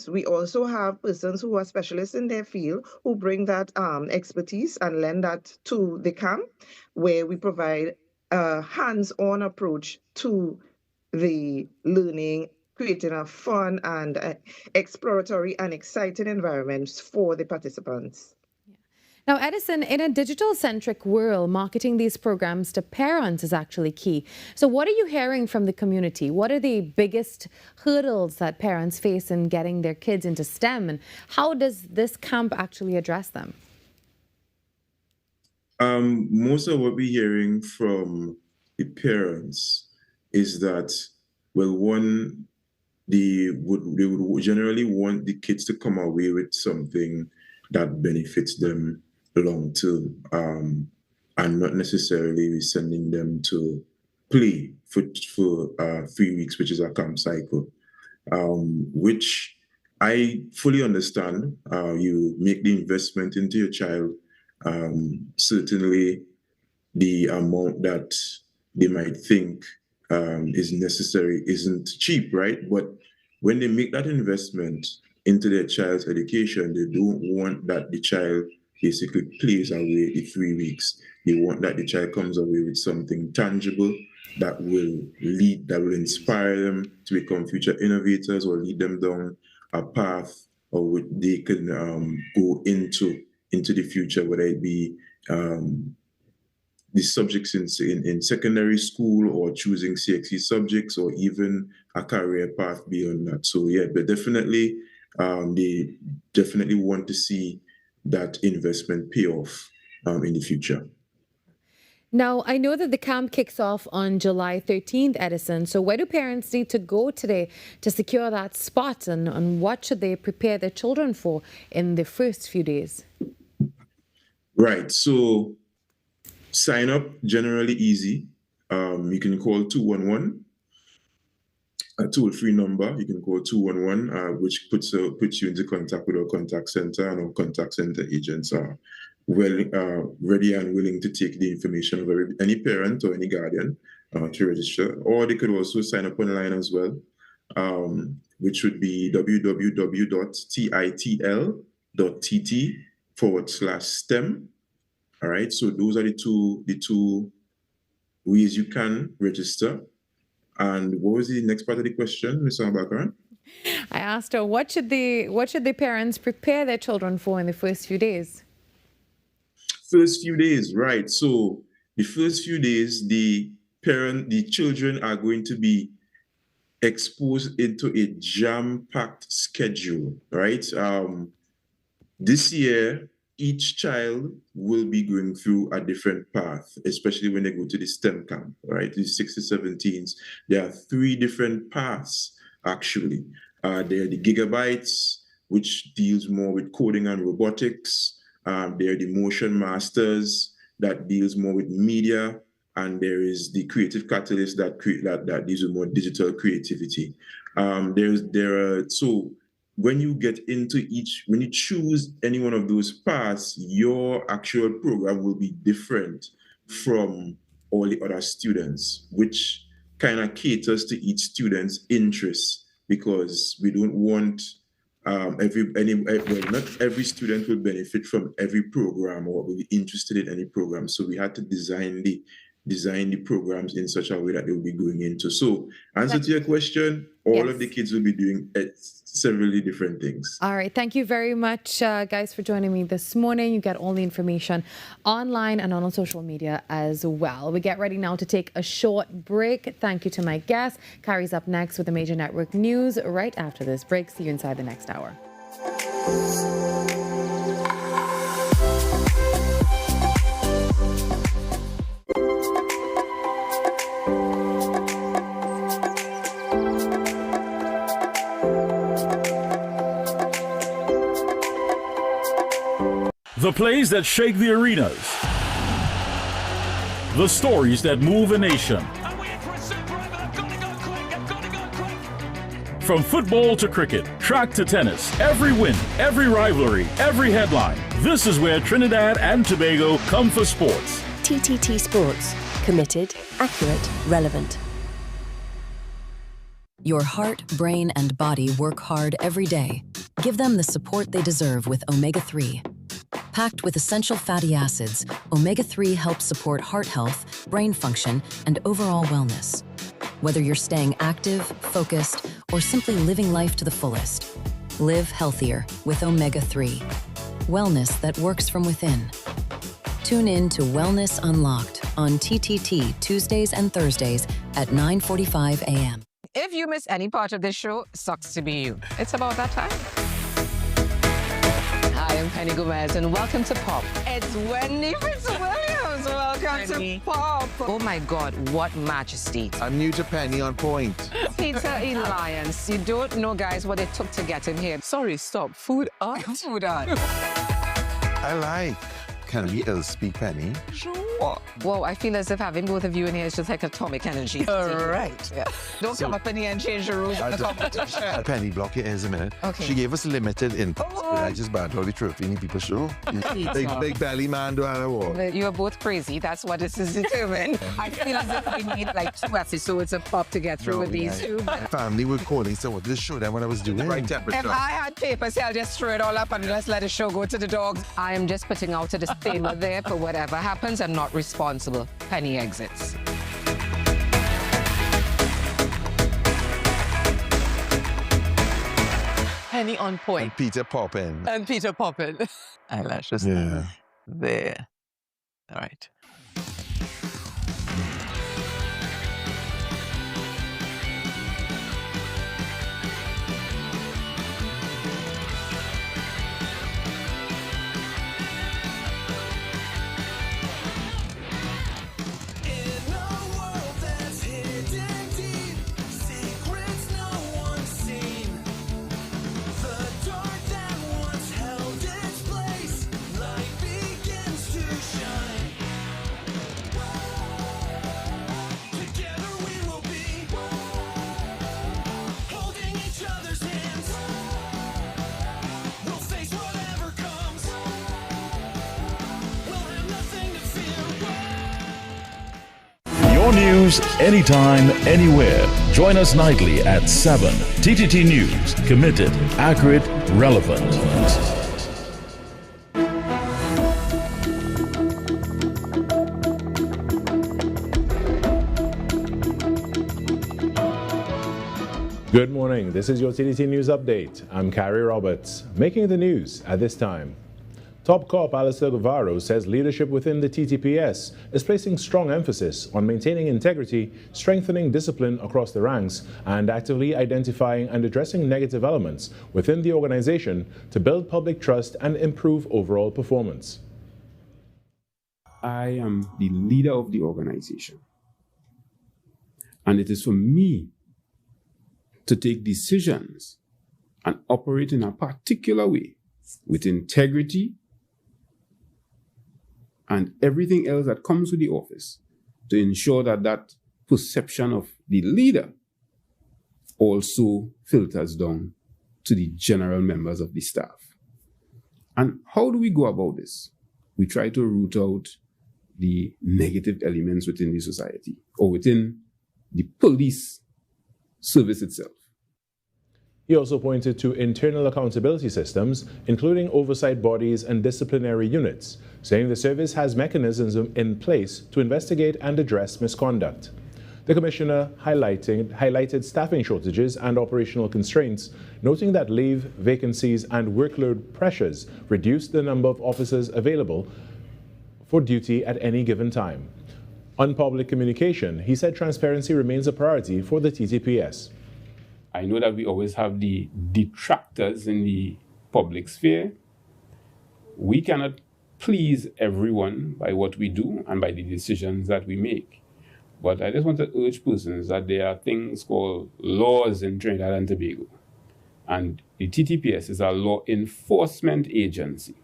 we also have persons who are specialists in their field who bring that expertise and lend that to the camp, where we provide a hands-on approach to the learning, creating a fun and exploratory and exciting environments for the participants. Now, Edison, in a digital-centric world, marketing these programs to parents is actually key. So what are you hearing from the community? What are the biggest hurdles that parents face in getting their kids into STEM? And how does this camp actually address them? Most of what we're hearing from the parents is that, well, one, they would generally want the kids to come away with something that benefits them long term, and not necessarily be sending them to play for 3 weeks, which is a camp cycle, which I fully understand. You make the investment into your child. Certainly the amount that they might think is necessary isn't cheap, right? But when they make that investment into their child's education, they don't want that the child basically plays away the 3 weeks. They want that the child comes away with something tangible that will inspire them to become future innovators or lead them down a path or what they can go into the future, whether it be the subjects in secondary school, or choosing CXC subjects, or even a career path beyond that. So yeah, but definitely they definitely want to see that investment pay off in the future. Now, I know that the camp kicks off on July 13th, Edison. So where do parents need to go today to secure that spot, and what should they prepare their children for in the first few days? Right. So sign up, generally easy. You can call 211, a toll-free number. You can call 211, which puts you into contact with our contact center, and our contact center agents are ready and willing to take the information of any parent or any guardian to register. Or they could also sign up online as well, which would be www.titl.tt/STEM. All right, so those are the two ways you can register. And what was the next part of the question, Ms. Balkaran? I asked her, what should the parents prepare their children for in the first few days? First few days, right. So the first few days, the children are going to be exposed into a jam-packed schedule, right? This year, each child will be going through a different path, especially when they go to the STEM camp, right? The 6 to 17s, there are 3 different paths, actually. There are the Gigabytes, which deals more with coding and robotics. There are the Motion Masters, that deals more with media. And there is the Creative Catalyst that deals with more digital creativity. So when you get into when you choose any one of those paths, your actual program will be different from all the other students, which kind of caters to each student's interests, because we don't want not every student will benefit from every program or will be interested in any program. So we had to design the programs in such a way that they will be going into. So answer to your question, all of the kids will be doing several different things. All right. Thank you very much, guys, for joining me this morning. You get all the information online and on social media as well. We get ready now to take a short break. Thank you to my guest. Carrie's up next with the Major Network News right after this break. See you inside the next hour. The plays that shake the arenas. The stories that move a nation. From football to cricket, track to tennis, every win, every rivalry, every headline. This is where Trinidad and Tobago come for sports. TTT Sports. Committed, accurate, relevant. Your heart, brain, and body work hard every day. Give them the support they deserve with omega-3. Packed with essential fatty acids, omega-3 helps support heart health, brain function, and overall wellness. Whether you're staying active, focused, or simply living life to the fullest, live healthier with omega-3. Wellness that works from within. Tune in to Wellness Unlocked on TTT Tuesdays and Thursdays at 9:45 a.m. If you miss any part of this show, sucks to be you. It's about that time. Hi, I'm Penny Gomez, and welcome to Pop. It's Wendy Fitzwilliams. Welcome to Pop. Oh my God, what majesty. I'm new to Penny on point. Peter Alliance. You don't know, guys, what it took to get him here. Sorry, stop. Food art? Food art. I like. Can we speak Penny? Sure. Whoa, I feel as if having both of you in here is just like atomic energy. All right. Yeah. Don't come up in here and change the rules of the competition. Penny, block your ears a minute. Okay. She gave us limited input, but I just battled the trophy in people show. Big belly man do have a war. You are both crazy. That's what this is determined. I feel as if we need like 2 episodes of Pop to get through with these two. My family were calling, so what did show them what I was doing? The right temperature. If I had papers, I'll just throw it all up and just let the show go to the dogs. I am just putting out a disclaimer there for whatever happens. I'm not responsible. Penny exits. Penny on point. And Peter Poppin. And Peter Poppin. Eyelashes. Yeah. There. All right. News, anytime, anywhere. Join us nightly at 7. TTT News, committed, accurate, relevant. Good morning. This is your TTT News Update. I'm Carrie Roberts. Making the news at this time. Top Cop Alistair Guevara says leadership within the TTPS is placing strong emphasis on maintaining integrity, strengthening discipline across the ranks, and actively identifying and addressing negative elements within the organization to build public trust and improve overall performance. I am the leader of the organization, and it is for me to take decisions and operate in a particular way with integrity and everything else that comes with the office to ensure that that perception of the leader also filters down to the general members of the staff. And how do we go about this? We try to root out the negative elements within the society or within the police service itself. He also pointed to internal accountability systems, including oversight bodies and disciplinary units, saying the service has mechanisms in place to investigate and address misconduct. The commissioner highlighted staffing shortages and operational constraints, noting that leave, vacancies, and workload pressures reduced the number of officers available for duty at any given time. On public communication, he said transparency remains a priority for the TTPS. I know that we always have the detractors in the public sphere. We cannot please everyone by what we do and by the decisions that we make. But I just want to urge persons that there are things called laws in Trinidad and Tobago. And the TTPS is a law enforcement agency.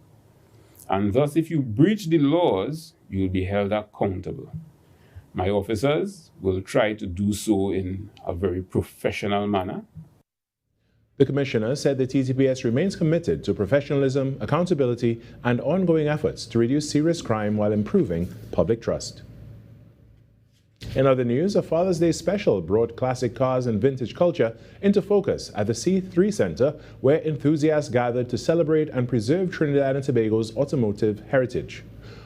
And thus, if you breach the laws, you will be held accountable. My officers will try to do so in a very professional manner. The commissioner said the TTPS remains committed to professionalism, accountability, and ongoing efforts to reduce serious crime while improving public trust. In other news, a Father's Day special brought classic cars and vintage culture into focus at the C3 Center, where enthusiasts gathered to celebrate and preserve Trinidad and Tobago's automotive heritage.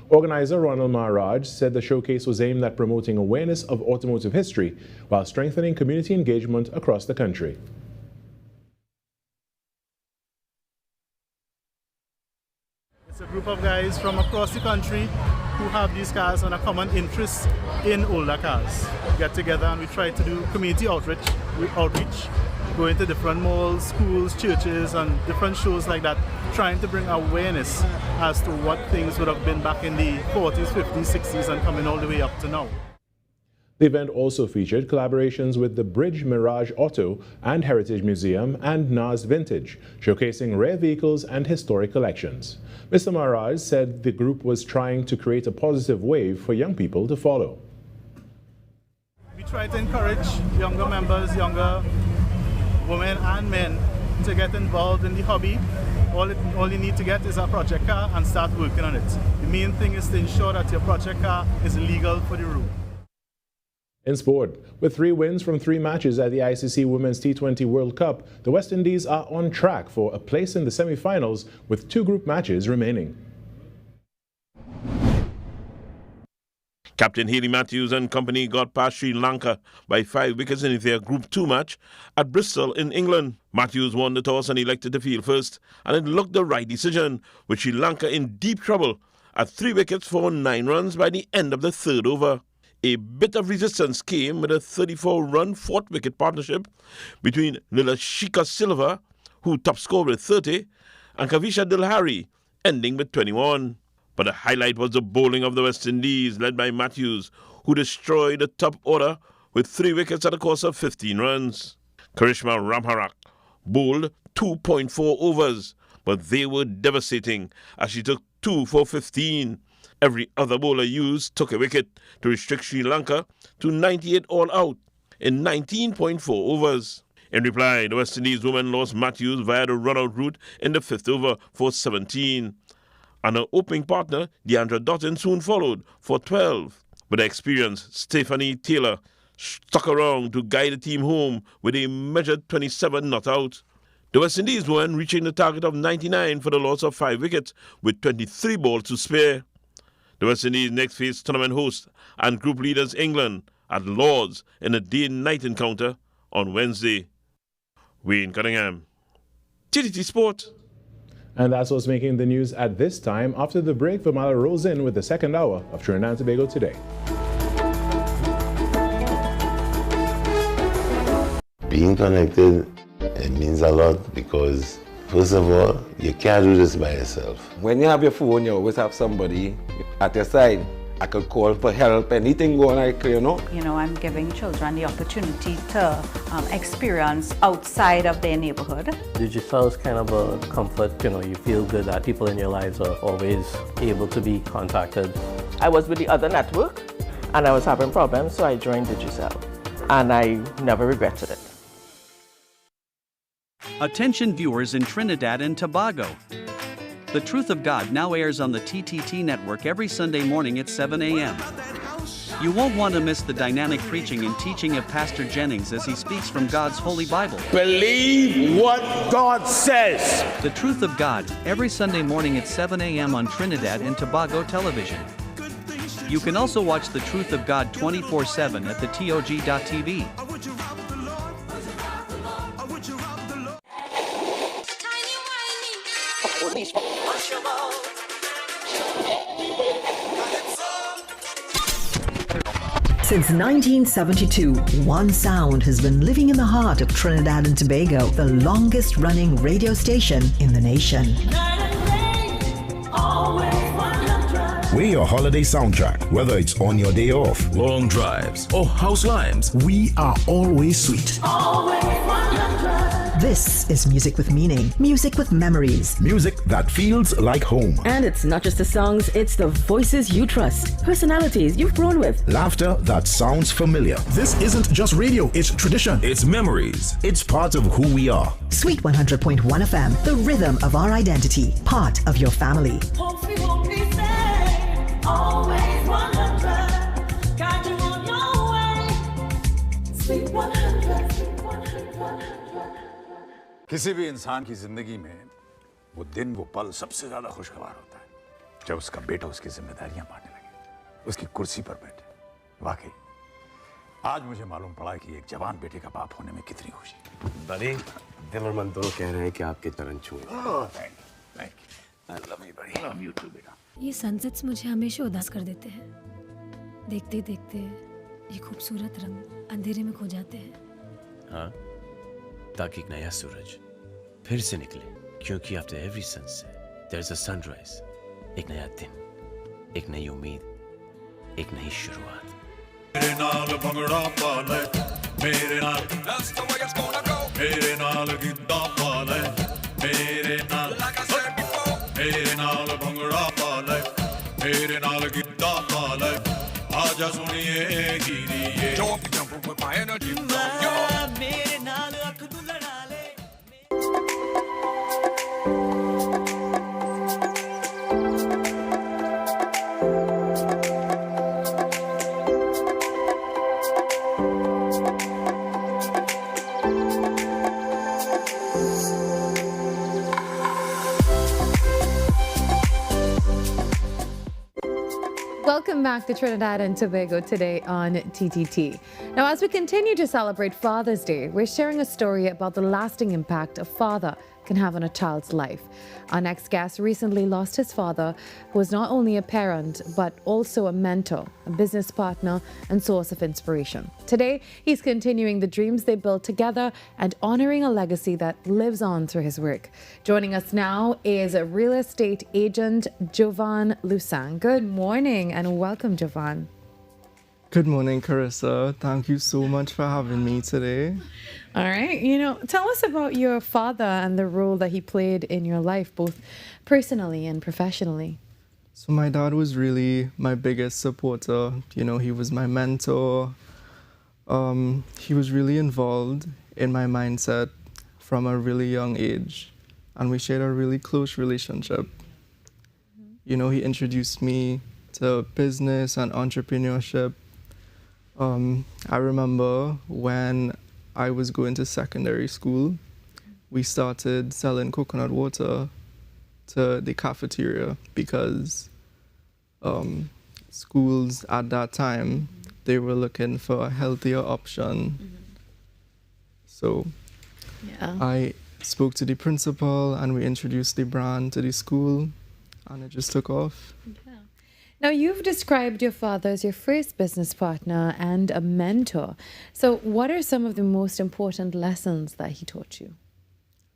Organizer Ronald Maharaj said the showcase was aimed at promoting awareness of automotive history while strengthening community engagement across the country. It's a group of guys from across the country who have these cars and a common interest in older cars. We get together and we try to do community outreach, go into different malls, schools, churches, and different shows like that, trying to bring awareness as to what things would have been back in the 40s, 50s, 60s, and coming all the way up to now. The event also featured collaborations with the Bridge Mirage Auto and Heritage Museum and NAS Vintage, showcasing rare vehicles and historic collections. Mr. Maharaj said the group was trying to create a positive wave for young people to follow. We try to encourage younger members, younger women and men to get involved in the hobby. All you need to get is a project car and start working on it. The main thing is to ensure that your project car is legal for the road. In sport, with 3 wins from 3 matches at the ICC Women's T20 World Cup, the West Indies are on track for a place in the semi-finals with 2 group matches remaining. Captain Haley Matthews and company got past Sri Lanka by 5 wickets in their Group 2 match at Bristol in England. Matthews won the toss and elected to field first, and it looked the right decision, with Sri Lanka in deep trouble at 3 wickets for 9 runs by the end of the 3rd over. A bit of resistance came with a 34-run 4th wicket partnership between Nilashika Silva, who top scored with 30, and Kavisha Dilhari, ending with 21. But the highlight was the bowling of the West Indies, led by Matthews, who destroyed the top order with 3 wickets at a course of 15 runs. Karishma Ramharak bowled 2.4 overs, but they were devastating as she took 2 for 15. Every other bowler used took a wicket to restrict Sri Lanka to 98 all out in 19.4 overs. In reply, the West Indies women lost Matthews via the run-out route in the 5th over for 17. And her opening partner, Deandra Dottin, soon followed for 12. But the experienced Stephanie Taylor stuck around to guide the team home with a measured 27 not out. The West Indies won, reaching the target of 99 for the loss of 5 wickets with 23 balls to spare. The West Indies next face tournament host and group leaders England at Lord's in a day-and-night encounter on Wednesday. Wayne Cunningham, TTT Sport. And that's what's making the news at this time. After the break, Virmala rolls in with the second hour of Trinidad and Tobago Today. Being connected, it means a lot because, first of all, you can't do this by yourself. When you have your phone, you always have somebody at your side. I could call for help, anything going like, You know, I'm giving children the opportunity to experience outside of their neighborhood. Digital is kind of a comfort, you feel good that people in your lives are always able to be contacted. I was with the other network and I was having problems, so I joined Digicel. And I never regretted it. Attention viewers in Trinidad and Tobago. The Truth of God now airs on the TTT network every Sunday morning at 7 a.m. You won't want to miss the dynamic preaching and teaching of Pastor Jennings as he speaks from God's Holy Bible. Believe what God says. The Truth of God, every Sunday morning at 7 a.m. on Trinidad and Tobago television. You can also watch The Truth of God 24/7 at thetog.tv. Since 1972, one sound has been living in the heart of Trinidad and Tobago, the longest running radio station in the nation. We're your holiday soundtrack, whether it's on your day off, long drives, or house lives. We are always sweet. This is music with meaning, music with memories. Music that feels like home. And it's not just the songs, it's the voices you trust, personalities you've grown with. Laughter that sounds familiar. This isn't just radio, it's tradition. It's memories. It's part of who we are. Sweet 100.1 FM, the rhythm of our identity, part of your family. Always 100, got you on your way. Sweet 100, sweet 100. किसी भी इंसान की जिंदगी में वो दिन वो पल सबसे ज्यादा खुशगवार होता है जब उसका बेटा उसकी जिम्मेदारियां बांटने लगे, उसकी कुर्सी पर बैठे। वाकई आज मुझे मालूम पड़ा कि एक जवान बेटे का बाप होने में कितनी खुशी। बड़ी दिल और मन दोनों कह रहे हैं कि आपके चरण छूए। Thank you. I love you buddy. I love you too बेटा। ये सनसेट्स मुझे हमेशा उदास कर देते हैं। देखते देखते ये खूबसूरत रंग अंधेरे में खो जाते हैं। हाँ, ताकि एक नया सूरज फिर से निकले, क्योंकि after every sunset there's a sunrise, एक नया दिन, एक नई उम्मीद, एक नई शुरुआत। मेरे नाल भंगड़ा पा ले, मेरे नाल that's the way it's gonna go. मेरे नाल गिद्दा पा ले, मेरे नाल like I said before. मेरे नाल भंगड़ा पा ले, मेरे नाल गिद्दा पा ले, आजा सुनिए गिरिए। Jump with my energy, मेरे नाल अख तू लड़ा ले। Welcome back to Trinidad and Tobago Today on TTT. Now, as we continue to celebrate Father's Day, we're sharing a story about the lasting impact a father can have on a child's life. Our next guest recently lost his father, who was not only a parent, but also a mentor, a business partner, and source of inspiration. Today, he's continuing the dreams they built together and honoring a legacy that lives on through his work. Joining us now is a real estate agent, Jovan Lusang. Good morning and welcome, Jovan. Good morning, Carissa. Thank you so much for having me today. All right. Tell us about your father and the role that he played in your life, both personally and professionally. So my dad was really my biggest supporter. He was my mentor. He was really involved in my mindset from a really young age. And we shared a really close relationship. He introduced me to business and entrepreneurship. I remember when I was going to secondary school, we started selling coconut water to the cafeteria because schools at that time, they were looking for a healthier option. So I spoke to the principal and we introduced the brand to the school and it just took off. Now, you've described your father as your first business partner and a mentor. So what are some of the most important lessons that he taught you?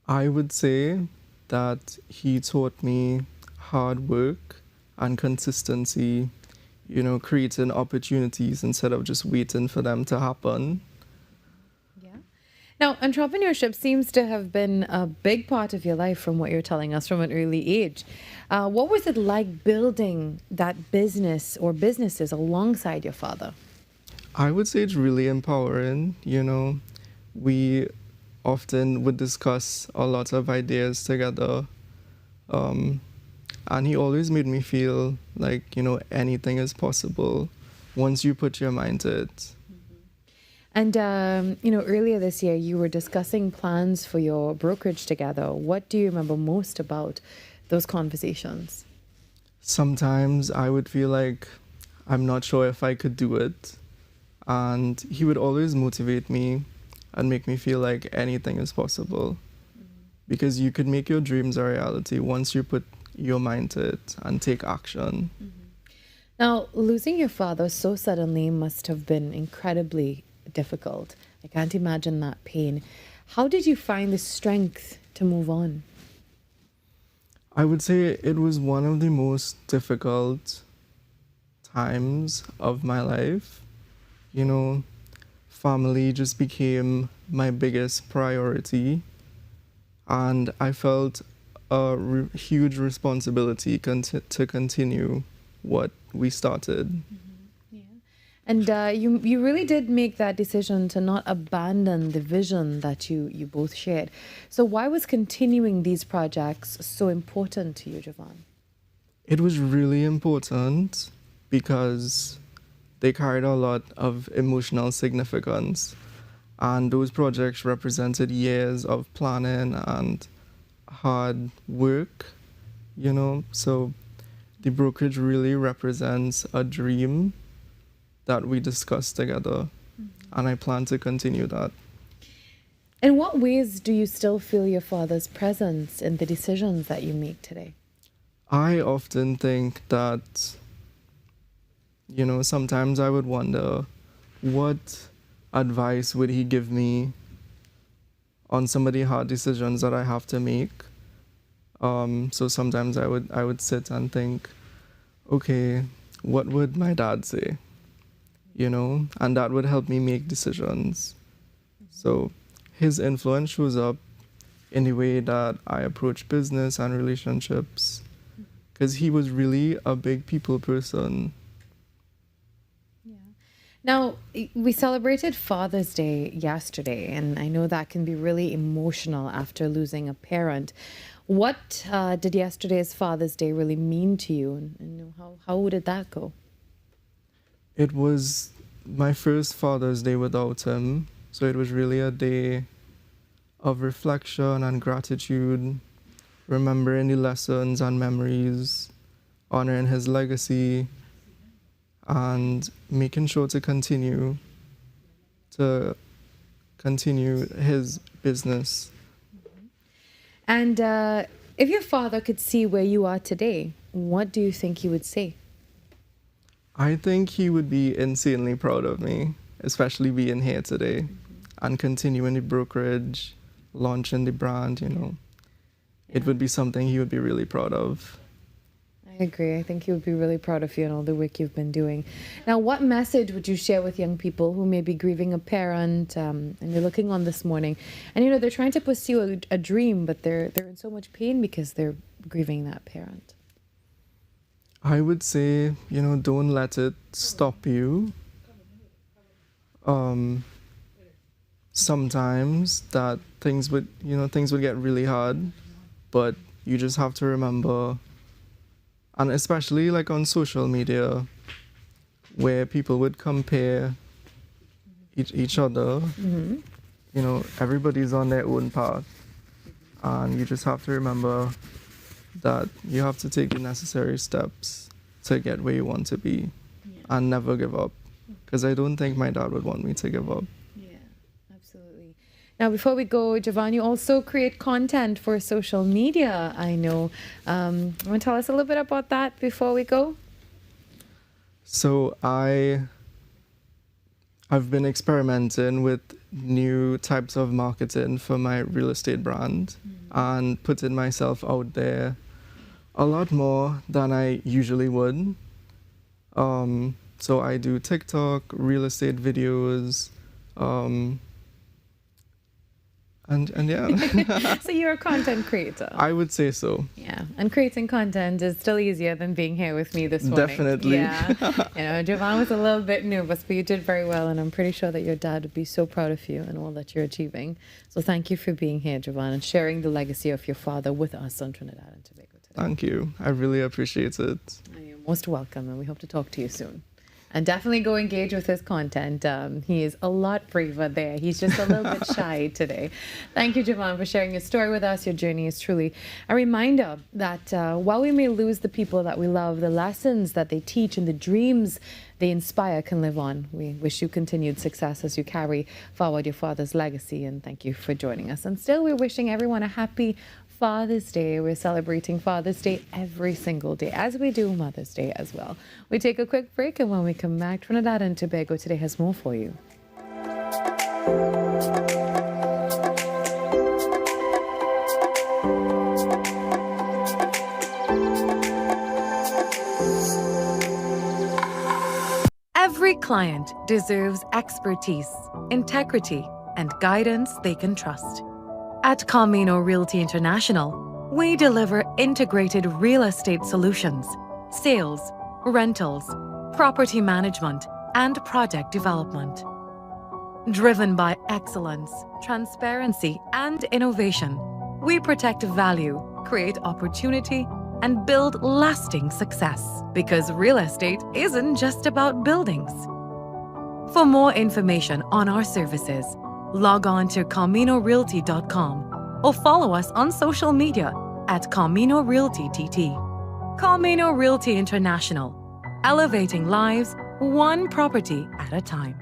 I would say that he taught me hard work and consistency, you know, creating opportunities instead of just waiting for them to happen. Now, entrepreneurship seems to have been a big part of your life from what you're telling us from an early age. What was it like building that business or businesses alongside your father? I would say it's really empowering. You know, we often would discuss a lot of ideas together. And he always made me feel like, you know, anything is possible once you put your mind to it. And, you know, earlier this year, you were discussing plans for your brokerage together. What do you remember most about those conversations? Sometimes I would feel like I'm not sure if I could do it. And he would always motivate me and make me feel like anything is possible. Because you could make your dreams a reality once you put your mind to it and take action. Now, losing your father so suddenly must have been incredibly difficult. I can't imagine that pain. How did you find the strength to move on? I would say it was one of the most difficult times of my life. You know, family just became my biggest priority, and I felt a huge responsibility to continue what we started. And you really did make that decision to not abandon the vision that you both shared. So why was continuing these projects so important to you, Javon? It was really important because they carried a lot of emotional significance. And those projects represented years of planning and hard work, you know. So the brokerage really represents a dream that we discussed together, and I plan to continue that. In what ways do you still feel your father's presence in the decisions that you make today? I often think that, you know, sometimes I would wonder what advice would he give me on some of the hard decisions that I have to make. So sometimes I would sit and think, okay, what would my dad say? You know, and that would help me make decisions. So his influence shows up in the way that I approach business and relationships, because he was really a big people person. Now, we celebrated Father's Day yesterday, and I know that can be really emotional after losing a parent. What did yesterday's Father's Day really mean to you, and how did that go? It was my first Father's Day without him, so it was really a day of reflection and gratitude, remembering the lessons and memories, honoring his legacy, and making sure to continue his business. And if your father could see where you are today, what do you think he would say? I think he would be insanely proud of me, especially being here today and continuing the brokerage, launching the brand, you know. It would be something he would be really proud of. I agree. I think he would be really proud of you and all the work you've been doing. Now, what message would you share with young people who may be grieving a parent and you're looking on this morning and, you know, they're trying to pursue a dream, but they're in so much pain because they're grieving that parent? I would say, you know, don't let it stop you. Sometimes that things would get really hard, but you just have to remember And especially like on social media, where people would compare each other. Mm-hmm. You know, everybody's on their own path. And you just have to remember that you have to take the necessary steps to get where you want to be and never give up. Because I don't think my dad would want me to give up. Yeah, absolutely. Now, before we go, Javon, you also create content for social media, I know. Want to tell us a little bit about that before we go? So I've been experimenting with new types of marketing for my real estate brand and putting myself out there a lot more than I usually would. So I do TikTok, real estate videos, and yeah. So you're a content creator. I would say so. Yeah, and creating content is still easier than being here with me this morning. Definitely. Yeah, Javon was a little bit nervous, but you did very well, and I'm pretty sure that your dad would be so proud of you and all that you're achieving. So thank you for being here, Javon, and sharing the legacy of your father with us on Trinidad and Tobago today. Thank you. I really appreciate it. You're most welcome, and we hope to talk to you soon. And definitely go engage with his content. He is a lot braver there. He's just a little bit shy today. Thank you, Javon, for sharing your story with us. Your journey is truly a reminder that while we may lose the people that we love, the lessons that they teach and the dreams they inspire can live on. We wish you continued success as you carry forward your father's legacy. And thank you for joining us. And still, we're wishing everyone a happy Father's Day. We're celebrating Father's Day every single day, as we do Mother's Day as well. We take a quick break, and when we come back, Trinidad and Tobago Today has more for you. Every client deserves expertise, integrity, and guidance they can trust. At Camino Realty International, we deliver integrated real estate solutions, sales, rentals, property management, and project development. Driven by excellence, transparency, and innovation, we protect value, create opportunity, and build lasting success. Because real estate isn't just about buildings. For more information on our services, log on to CaminoRealty.com or follow us on social media at Camino Realty TT. Camino Realty International, elevating lives one property at a time.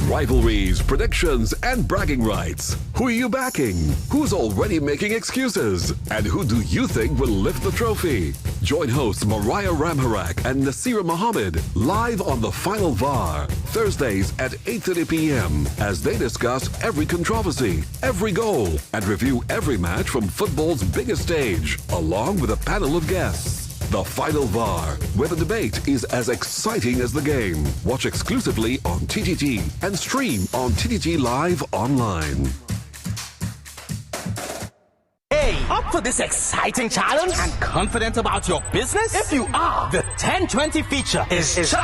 Rivalries, predictions, and bragging rights. Who are you backing? Who's already making excuses? And who do you think will lift the trophy? Join hosts Mariah Ramharak and Nasira Mohammed live on The Final VAR, Thursdays at 8:30 p.m. as they discuss every controversy, every goal, and review every match from football's biggest stage, along with a panel of guests. The Final VAR, where the debate is as exciting as the game. Watch exclusively on TTT and stream on TTT Live online. Hey, up for this exciting challenge and confident about your business? If you are, the 10-20 feature is just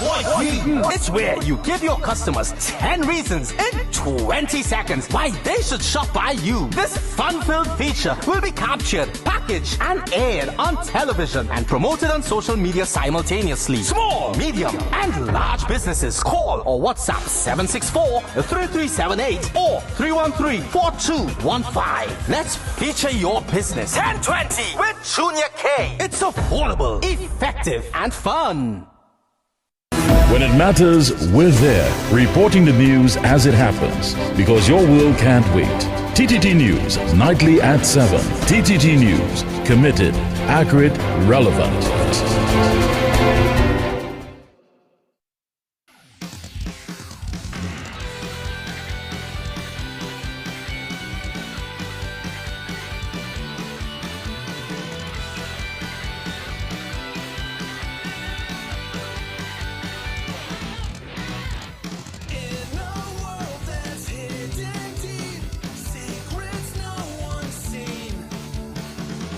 what you need. It's where you give your customers 10 reasons in 20 seconds why they should shop by you. This fun-filled feature will be captured, packaged, and aired on television and promoted on social media simultaneously. Small, medium, and large businesses call or WhatsApp 764-3378 or 313-4215. Let's feature your business. 1020 with Junior K. It's affordable, effective, and fun. When it matters, we're there, reporting the news as it happens, because your world can't wait. TTT News, nightly at 7. TTT News, committed, accurate, relevant.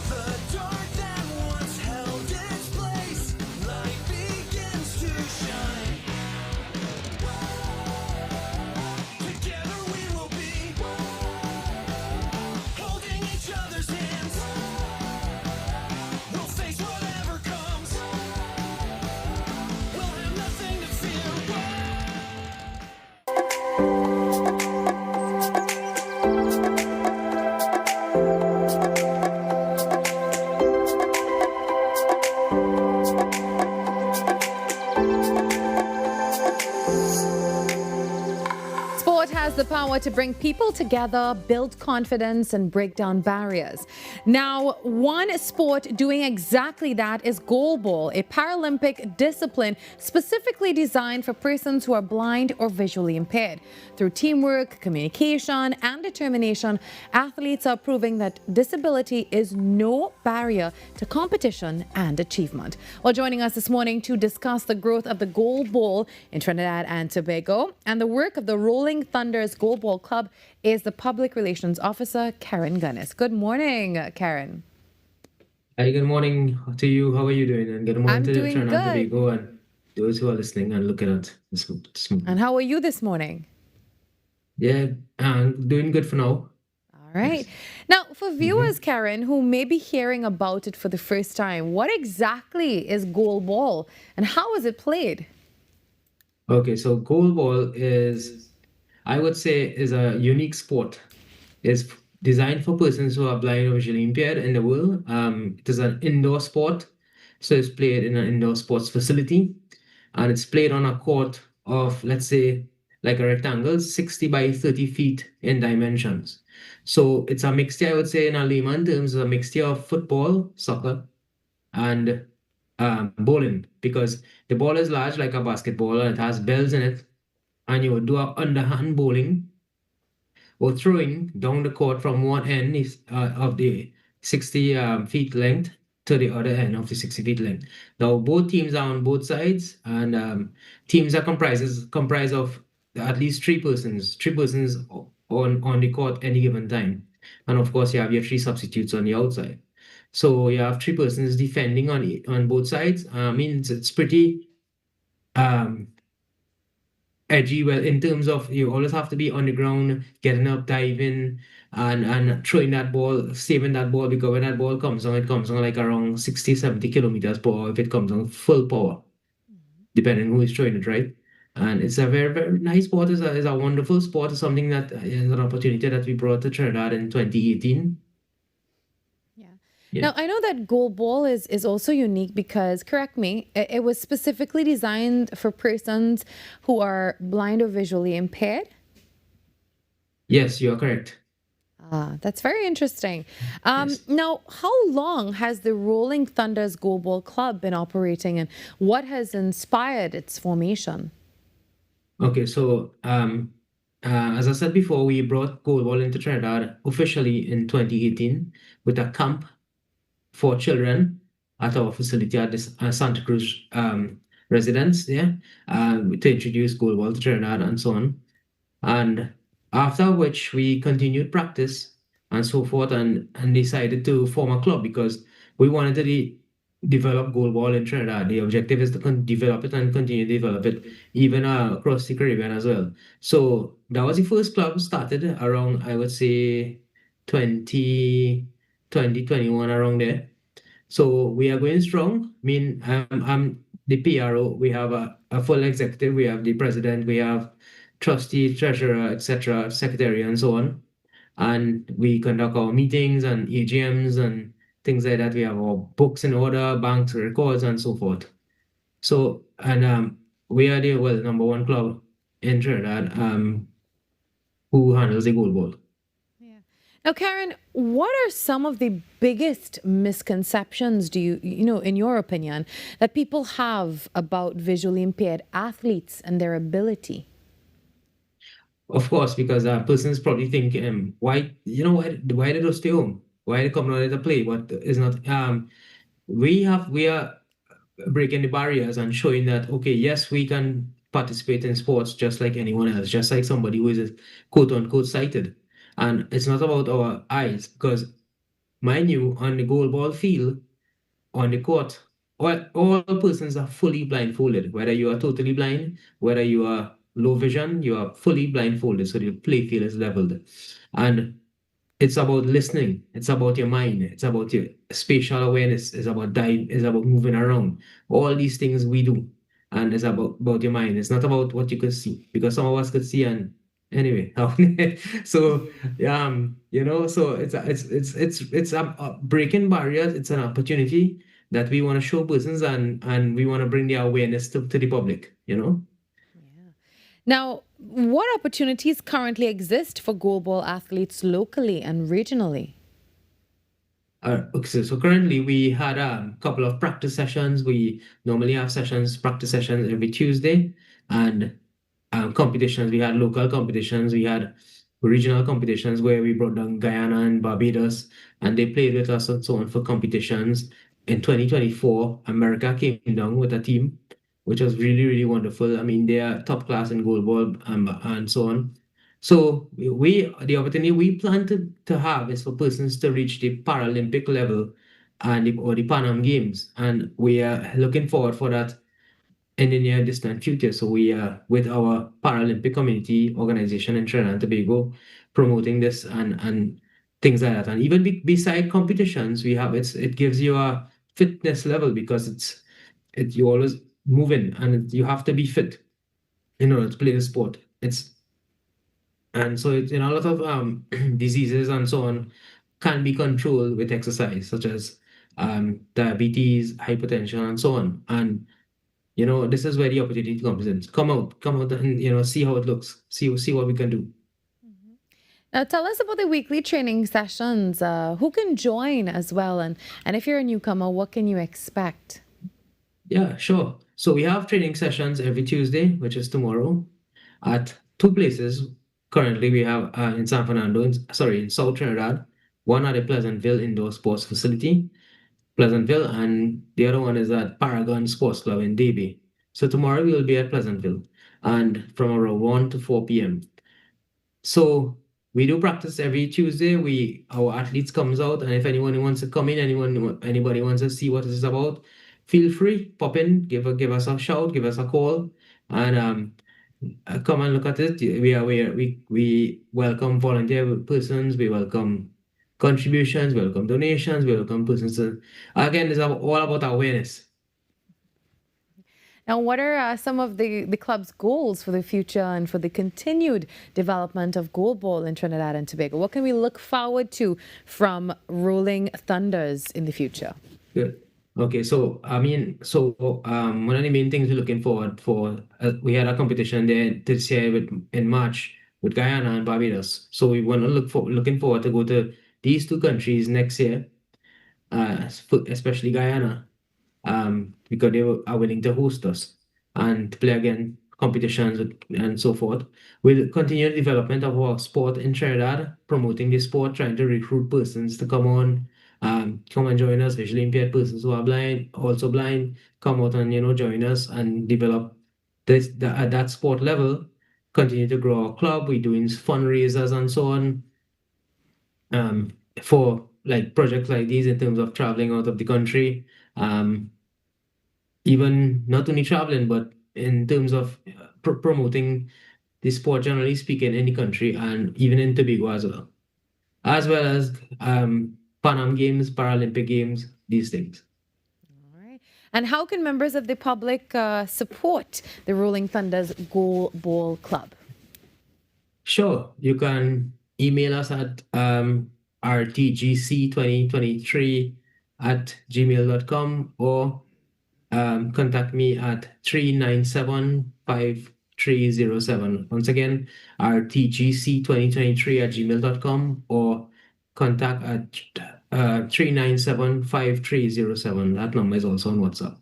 The dark that once held its place more to bring people together, build confidence, and break down barriers. Now, one sport doing exactly that is goalball, a Paralympic discipline specifically designed for persons who are blind or visually impaired. Through teamwork, communication, and determination, athletes are proving that disability is no barrier to competition and achievement. Well, joining us this morning to discuss the growth of the goalball in Trinidad and Tobago and the work of the Rolling Thunders Goalball Club is the Public Relations Officer, Karen Gunnis. Good morning, Karen. Hi, good morning to you. How are you doing? And good morning I'm to doing Trinidad and good. Tobago and those who are listening and looking at this morning. And how are you this morning? Yeah, doing good for now. All right. Now, for viewers, Karen, who may be hearing about it for the first time, what exactly is goalball and how is it played? Okay, so goalball is, I would say, is a unique sport. It's designed for persons who are blind or visually impaired in the world. It is an indoor sport, so it's played in an indoor sports facility, and it's played on a court of, let's say, like a rectangle, 60 by 30 feet in dimensions. So it's a mixture, I would say, in a layman terms, a mixture of football, soccer, and bowling, because the ball is large like a basketball and it has bells in it, and you would do a underhand bowling or throwing down the court from one end of the 60 feet length to the other end of the 60 feet length. Now, both teams are on both sides, and teams are comprised of at least three persons on the court any given time. And of course, you have your three substitutes on the outside. So you have three persons defending on both sides. I mean, it's pretty um, edgy. Well, in terms of you always have to be on the ground, getting up, diving, and throwing that ball, saving that ball, because when that ball comes on, it comes on like around 60, 70 kilometers per hour if it comes on full power, depending who is throwing it, right? And it's a very, very nice sport. It's a wonderful sport. It's something that is an opportunity that we brought to Trinidad in 2018. Yeah. Now, I know that goalball is also unique because, correct me, it was specifically designed for persons who are blind or visually impaired. Yes, you are correct. That's very interesting. Now, how long has the Rolling Thunders Goalball Club been operating and what has inspired its formation? Okay, so as I said before, we brought goalball into Trinidad officially in 2018 with a camp for children at our facility at this Santa Cruz residence, to introduce goalball to Trinidad and so on. And after which we continued practice and so forth, and decided to form a club because we wanted to develop goalball in Trinidad. The objective is to develop it and continue to develop it even across the Caribbean as well. So that was the first club started around, I would say, 2021, around there. So we are going strong. I mean, I'm the PRO. We have a full executive. We have the president. We have trustee, treasurer, etc., secretary, and so on. And we conduct our meetings and AGMs and things like that. We have our books in order, banks records, and so forth. So, and we are the number one club in Trinidad who handles the goalball. Now, Karen, what are some of the biggest misconceptions, in your opinion, that people have about visually impaired athletes and their ability? Of course, because persons probably think, why did they stay home? Why they come out to play? But it's not. We are breaking the barriers and showing that, okay, yes, we can participate in sports just like anyone else, just like somebody who is quote unquote sighted. And it's not about our eyes, because mind you, on the goalball field, on the court, all persons are fully blindfolded. Whether you are totally blind, whether you are low vision, you are fully blindfolded. So the play field is leveled. And it's about listening. It's about your mind. It's about your spatial awareness. It's about it's about moving around. All these things we do. And it's about your mind. It's not about what you could see, because some of us could see and anyway. So so it's a breaking barriers. It's an opportunity that we want to show persons, and we want to bring the awareness to the public, Now, what opportunities currently exist for goalball athletes locally and regionally? Okay, so currently we had a couple of practice sessions. We normally have practice sessions every Tuesday, and competitions. We had local competitions. We had regional competitions where we brought down Guyana and Barbados, and they played with us and so on for competitions. In 2024, America came down with a team, which was really, really wonderful. I mean, they are top class in goalball and so on. So the opportunity we plan to have is for persons to reach the Paralympic level or the Pan Am Games, and we are looking forward for that in the near distant future. So we are with our Paralympic community organization in Trinidad and Tobago promoting this and things like that. And even beside competitions, it gives you a fitness level because you always moving and you have to be fit in order to play the sport. And so it's, a lot of diseases and so on can be controlled with exercise, such as diabetes, hypertension, and so on. And this is where the opportunity comes in. Come out, and see how it looks. See what we can do. Now, tell us about the weekly training sessions. Who can join as well? And if you're a newcomer, what can you expect? Yeah, sure. So we have training sessions every Tuesday, which is tomorrow, at two places. Currently, we have in San Fernando, in South Trinidad, one at the Pleasantville Indoor Sports Facility, Pleasantville, and the other one is at Paragon Sports Club in Davie. So tomorrow we will be at Pleasantville, and from around 1 to 4 p.m. So we do practice every Tuesday. Our athletes comes out, and if anyone wants to come in, anybody wants to see what this is about, feel free, pop in, give us a shout, give us a call, and come and look at it. We welcome volunteer persons, we welcome contributions, we welcome donations, we welcome persons. Again, it's all about awareness. Now, what are some of the club's goals for the future and for the continued development of goalball in Trinidad and Tobago? What can we look forward to from Rolling Thunders in the future? Good. Okay, so one of the main things we're looking forward for, we had a competition there this year in March with Guyana and Barbados. So we want to looking forward to go to these two countries next year, especially Guyana, because they are willing to host us and to play again competitions and so forth. We'll continue the development of our sport in Trinidad, promoting the sport, trying to recruit persons to come and join us, visually impaired persons who are blind, also blind, come out and join us and develop at that sport level, continue to grow our club. We're doing fundraisers and so on for like projects like these in terms of traveling out of the country. Even not only traveling, but in terms of promoting the sport, generally speaking, in the country and even in Tobago as well as Pan Am Games, Paralympic Games, these things. All right. And how can members of the public support the Rolling Thunders Goalball Club? Sure. You can email us at rtgc2023@gmail.com or contact me at 397-5307. Once again, rtgc2023@gmail.com or contact at 397-5307. That number is also on WhatsApp.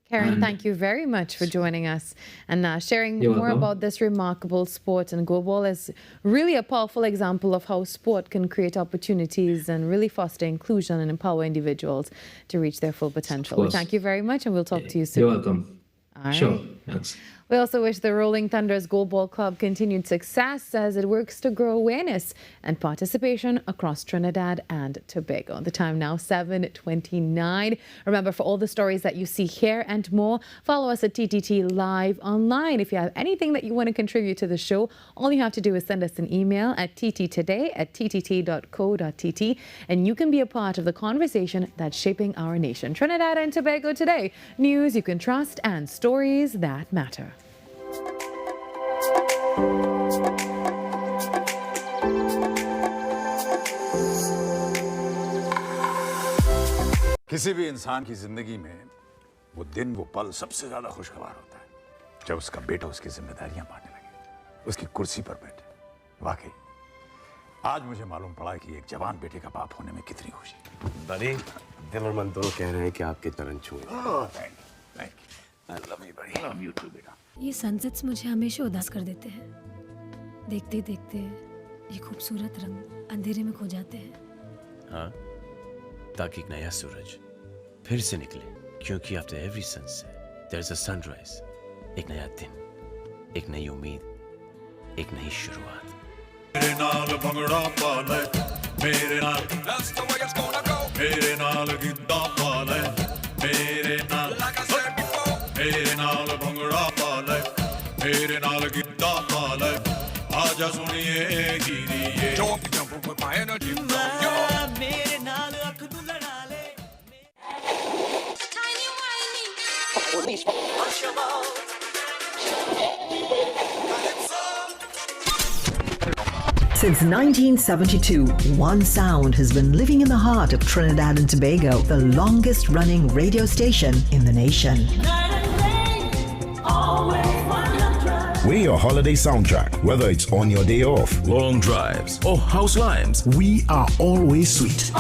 Karen, thank you very much for joining us and sharing more about this remarkable sport. And goalball is really a powerful example of how sport can create opportunities and really foster inclusion and empower individuals to reach their full potential. We thank you very much, and we'll talk to you soon. You're welcome. All right. Sure. Thanks. We also wish the Rolling Thunders Goalball Club continued success as it works to grow awareness and participation across Trinidad and Tobago. The time now 7:29. Remember, for all the stories that you see here and more, follow us at TTT Live online. If you have anything that you want to contribute to the show, all you have to do is send us an email at tttoday@ttt.co.tt, and you can be a part of the conversation that's shaping our nation. Trinidad and Tobago Today, news you can trust and stories that matter. किसी भी इंसान की जिंदगी में वो दिन वो पल सबसे ज्यादा खुशगवार होता है जब उसका बेटा उसकी जिम्मेदारियां बांटने लगे। उसकी कुर्सी पर बैठे। वाकई आज मुझे मालूम पड़ा कि एक जवान बेटे का बाप होने में कितनी खुशी। बड़ी दिल और मन दोनों कह रहे हैं कि आपके चरण छुए। Thank you. I love you, buddy. Love you too, बेटा। ये सनसेट्स मुझे हमेशा उदास कर देते हैं। देखते देखते ये खूबसूरत रंग अंधेरे में खो जाते हैं। हाँ, ताकि एक नया सूरज फिर से निकले, क्योंकि after every sunset there's a sunrise, एक नया दिन, एक नई उम्मीद, एक नई शुरुआत। मेरे नाल भंगड़ा पा ले, मेरे नाल that's the way it's gonna go। मेरे नाल गिद्दा पा ले, मेरे नाल like I said before। मेरे नाल भंगड़ा पा ले, मेरे नाल गिद्दा पा ले, आजा सुनिए गिरिए। Don't jump with my energy, yo। मेरे नाल अख तू लड़ा ले। Since 1972, one sound has been living in the heart of Trinidad and Tobago, the longest running radio station in the nation. We're your holiday soundtrack, whether it's on your day off, long drives, or house lives. We are always sweet.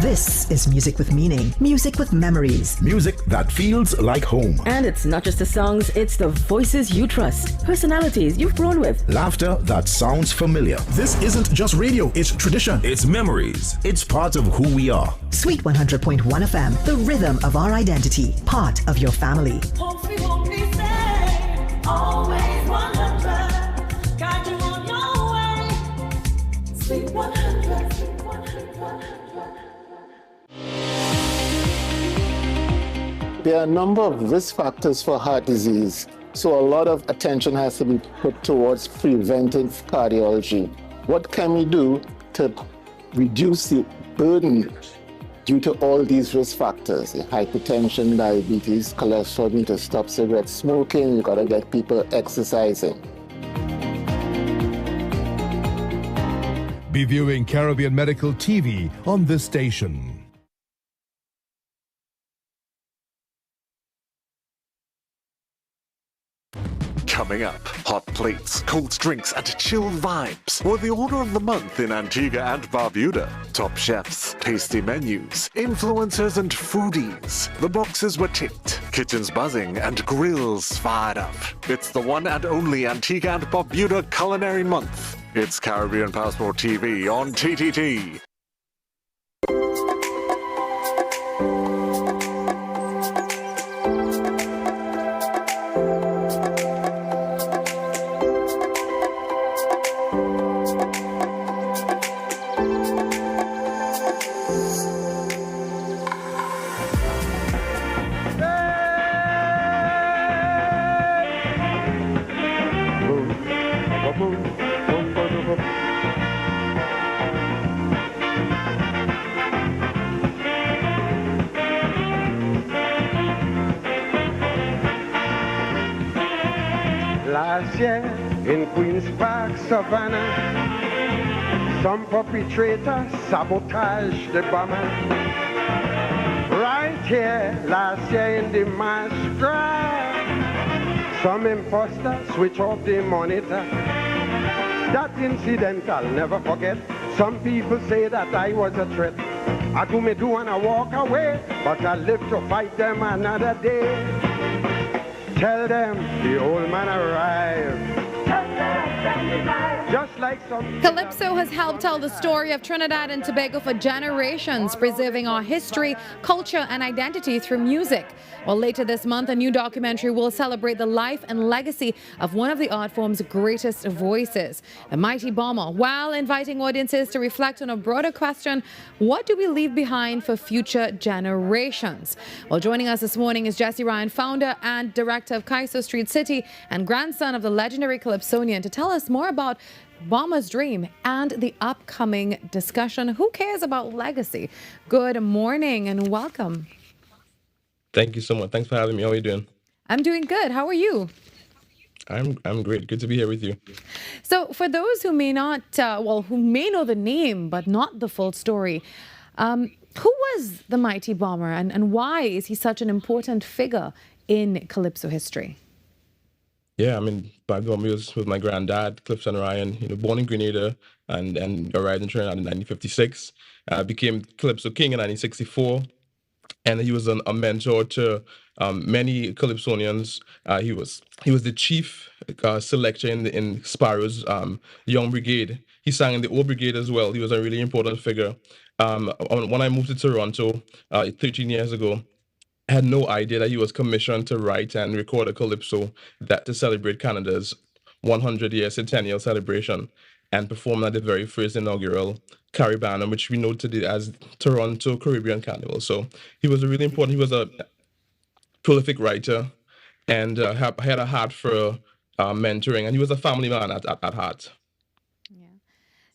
This is music with meaning, music with memories. Music that feels like home. And it's not just the songs, it's the voices you trust, personalities you've grown with. Laughter that sounds familiar. This isn't just radio, it's tradition. It's memories. It's part of who we are. Sweet 100.1 FM, the rhythm of our identity, part of your family. Always 100, guide you on your way. Sweet 100, sweet 100. There are a number of risk factors for heart disease, so a lot of attention has to be put towards preventive cardiology. What can we do to reduce the burden due to all these risk factors? Hypertension, diabetes, cholesterol, need to stop cigarette smoking, you gotta get people exercising. Be viewing Caribbean Medical TV on this station. Coming up, hot plates, cold drinks, and chill vibes were the order of the month in Antigua and Barbuda. Top chefs, tasty menus, influencers, and foodies. The boxes were ticked, kitchens buzzing, and grills fired up. It's the one and only Antigua and Barbuda Culinary Month. It's Caribbean Passport TV on TTT. Last year in Queen's Park, Savannah, some perpetrator sabotaged the bomber. Right here, last year in the mass drive, some imposter switch off the monitor. That incident I'll never forget. Some people say that I was a threat. I do me do and I walk away, but I live to fight them another day. Tell them the old man arrived. Just like some Calypso has helped tell the story of Trinidad and Tobago for generations, preserving our history, culture, and identity through music. Well, later this month, a new documentary will celebrate the life and legacy of one of the art form's greatest voices, the mighty bomber, while inviting audiences to reflect on a broader question: what do we leave behind for future generations? Well, joining us this morning is Jesse Ryan, founder and director of Kaiso Street City and grandson of the legendary Calypsonian, to tell us more about Bomber's Dream and the upcoming discussion. Who cares about legacy? Good morning and welcome. Thank you so much. Thanks for having me. How are you doing? I'm doing good. How are you? I'm great. Good to be here with you. So for those who may not, who may know the name but not the full story, who was the mighty bomber and why is he such an important figure in Calypso history? Yeah, I mean, back home, he was with my granddad, Clifton Ryan, born in Grenada and arrived in Trinidad in 1956. Became Calypso King in 1964. And he was a mentor to many Calypsonians. He was the chief selector in Sparrow's Young Brigade. He sang in the Old Brigade as well. He was a really important figure. When I moved to Toronto 13 years ago, I had no idea that he was commissioned to write and record a calypso that to celebrate Canada's 100-year centennial celebration and perform at the very first inaugural Caribana, which we know today as Toronto Caribbean Carnival. So he was a really important. He was a prolific writer and had a heart for mentoring, and he was a family man at heart.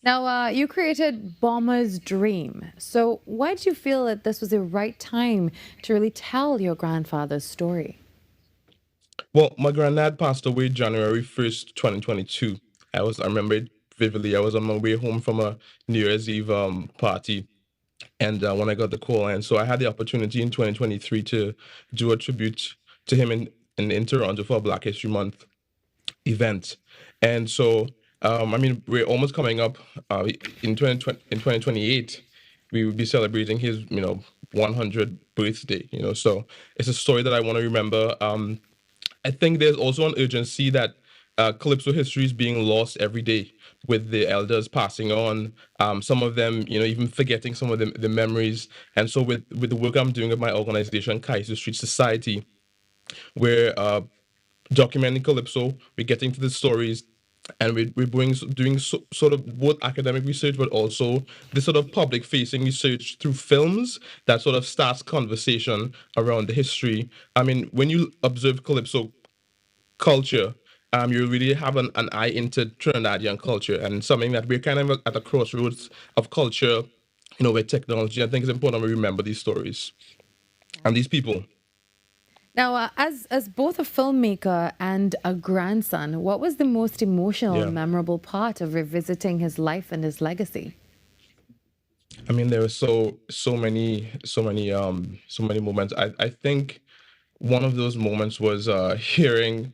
Now, you created Bomber's Dream. So, why did you feel that this was the right time to really tell your grandfather's story? Well, my granddad passed away January 1st, 2022. I remember it vividly. I was on my way home from a New Year's Eve party, and when I got the call, and so I had the opportunity in 2023 to do a tribute to him in Toronto for a Black History Month event. And so, I mean, we're almost coming up in 2028. We will be celebrating his 100th birthday. So it's a story that I want to remember. I think there's also an urgency that Calypso history is being lost every day with the elders passing on, some of them, even forgetting some of the memories. And so with the work I'm doing with my organization, Kaiser Street Society, we're documenting Calypso, we're getting to the stories, and we're doing sort of both academic research, but also this sort of public-facing research through films that sort of starts conversation around the history. I mean, when you observe Calypso culture, you really have an eye into Trinidadian culture and something that we're kind of at a crossroads of culture, with technology. I think it's important we remember these stories and these people. Now, as both a filmmaker and a grandson, what was the most emotional and memorable part of revisiting his life and his legacy? I mean, there were so many moments. I think one of those moments was hearing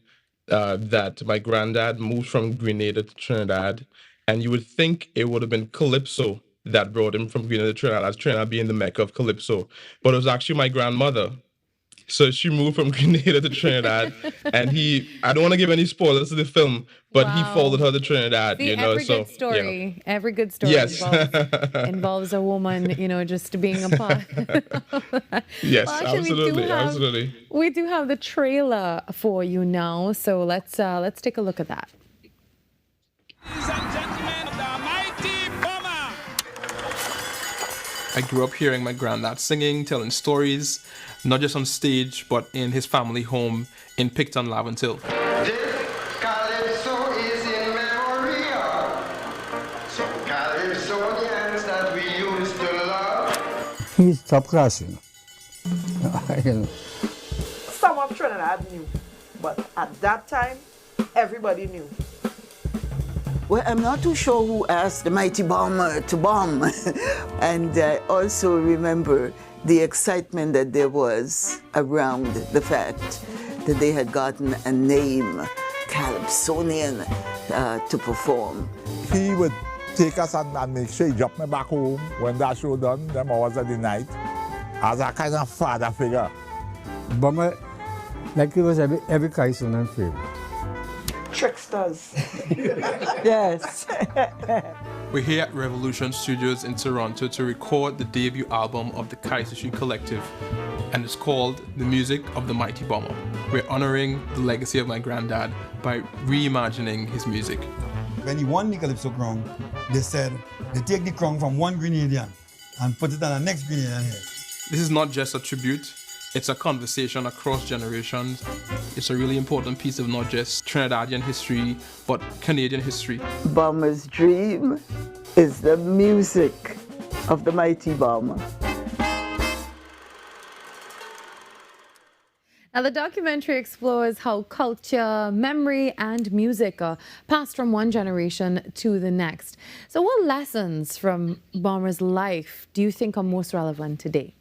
that my granddad moved from Grenada to Trinidad, and you would think it would have been Calypso that brought him from Grenada to Trinidad, as Trinidad being the mecca of Calypso. But it was actually my grandmother. So she moved from Grenada to Trinidad, and I don't want to give any spoilers to the film, but he followed her to Trinidad, See, every good story Yes. involves a woman, just being a part. Yes, Well, actually, absolutely. We do have the trailer for you now, so let's take a look at that. I grew up hearing my granddad singing, telling stories, not just on stage, but in his family home in Picton, Laventille. Calypso is in memory of some Calypsonians that we used to love. He's top class, Some of Trinidad knew, but at that time, everybody knew. Well, I'm not too sure who asked the mighty bomber to bomb. And I also remember the excitement that there was around the fact that they had gotten a name, Calypsonian, to perform. He would take us and make sure he dropped me back home when that show done, them hours of the night, as a kind of father figure. Bomber, like it was every Calypsonian favorite. Tricksters. Yes. We're here at Revolution Studios in Toronto to record the debut album of the Kaiser Street Collective, and it's called The Music of the Mighty Bomber. We're honoring the legacy of my granddad by reimagining his music. When he won the Calypso crown, they said they take the crown from one Grenadian and put it on the next Grenadian head. This is not just a tribute, it's a conversation across generations. It's a really important piece of not just Trinidadian history, but Canadian history. Bomber's Dream is the music of the mighty bomber. Now, the documentary explores how culture, memory, and music are passed from one generation to the next. So what lessons from Bomber's life do you think are most relevant today?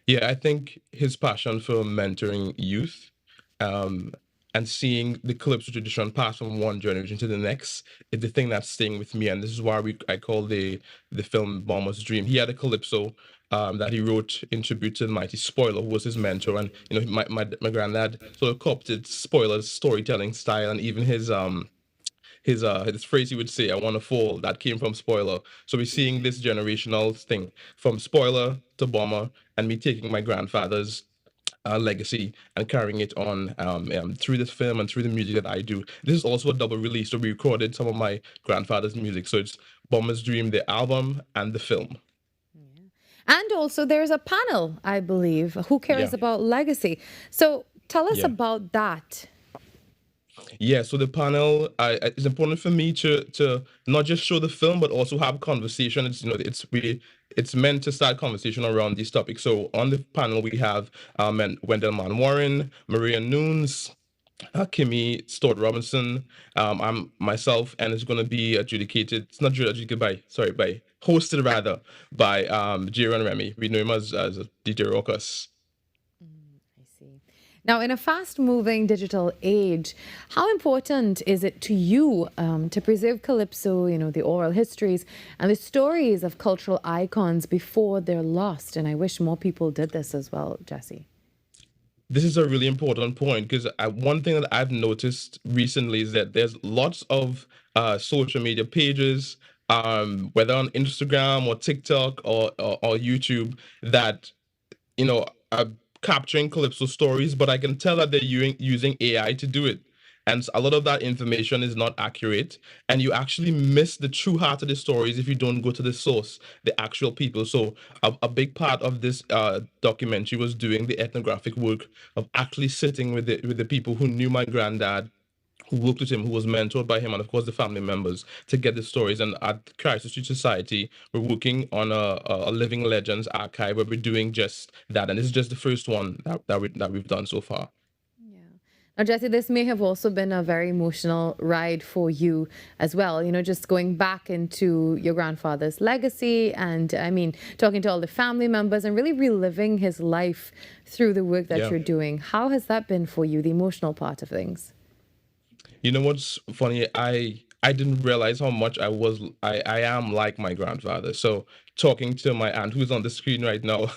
Yeah, I think his passion for mentoring youth and seeing the calypso tradition pass from one generation to the next is the thing that's staying with me, and this is why I call the film Bomber's Dream. He had a calypso that he wrote in tribute to the mighty Spoiler, who was his mentor, and my granddad sort of copied Spoiler's storytelling style, and even his phrase he would say, "I want to fall," that came from Spoiler. So we're seeing this generational thing from Spoiler to Bomber, and me taking my grandfather's legacy and carrying it on through this film and through the music that I do. This is also a double release, so we recorded some of my grandfather's music. So it's Bomber's Dream, the album, and the film. And also, there's a panel, I believe, Who Cares Yeah. About Legacy? So tell us Yeah. about that. Yeah, so the panel, it's important for me to not just show the film, but also have conversation. It's meant to start conversation around these topics. So on the panel we have Wendell Warren, Maria Nunes, Kimmy Stewart Robinson, I'm myself, and it's going to be adjudicated. It's not adjudicated by hosted rather by Jerry and Remy. We know him as DJ Rockus. Now, in a fast-moving digital age, how important is it to you to preserve calypso, the oral histories and the stories of cultural icons before they're lost? And I wish more people did this as well, Jesse. This is a really important point because one thing that I've noticed recently is that there's lots of social media pages, whether on Instagram or TikTok or YouTube, that are capturing calypso stories, but I can tell that they're using AI to do it. And a lot of that information is not accurate. And you actually miss the true heart of the stories if you don't go to the source, the actual people. So a big part of this documentary was doing the ethnographic work of actually sitting with the people who knew my granddad, who worked with him, who was mentored by him, and of course the family members, to get the stories. And at Christ Street Society, we're working on a Living Legends archive where we're doing just that. And this is just the first one that we've done so far. Now, Jesse, this may have also been a very emotional ride for you as well. Just going back into your grandfather's legacy and, talking to all the family members and really reliving his life through the work that you're doing. How has that been for you, the emotional part of things? You know what's funny? I didn't realize how much I am like my grandfather. So talking to my aunt, who's on the screen right now,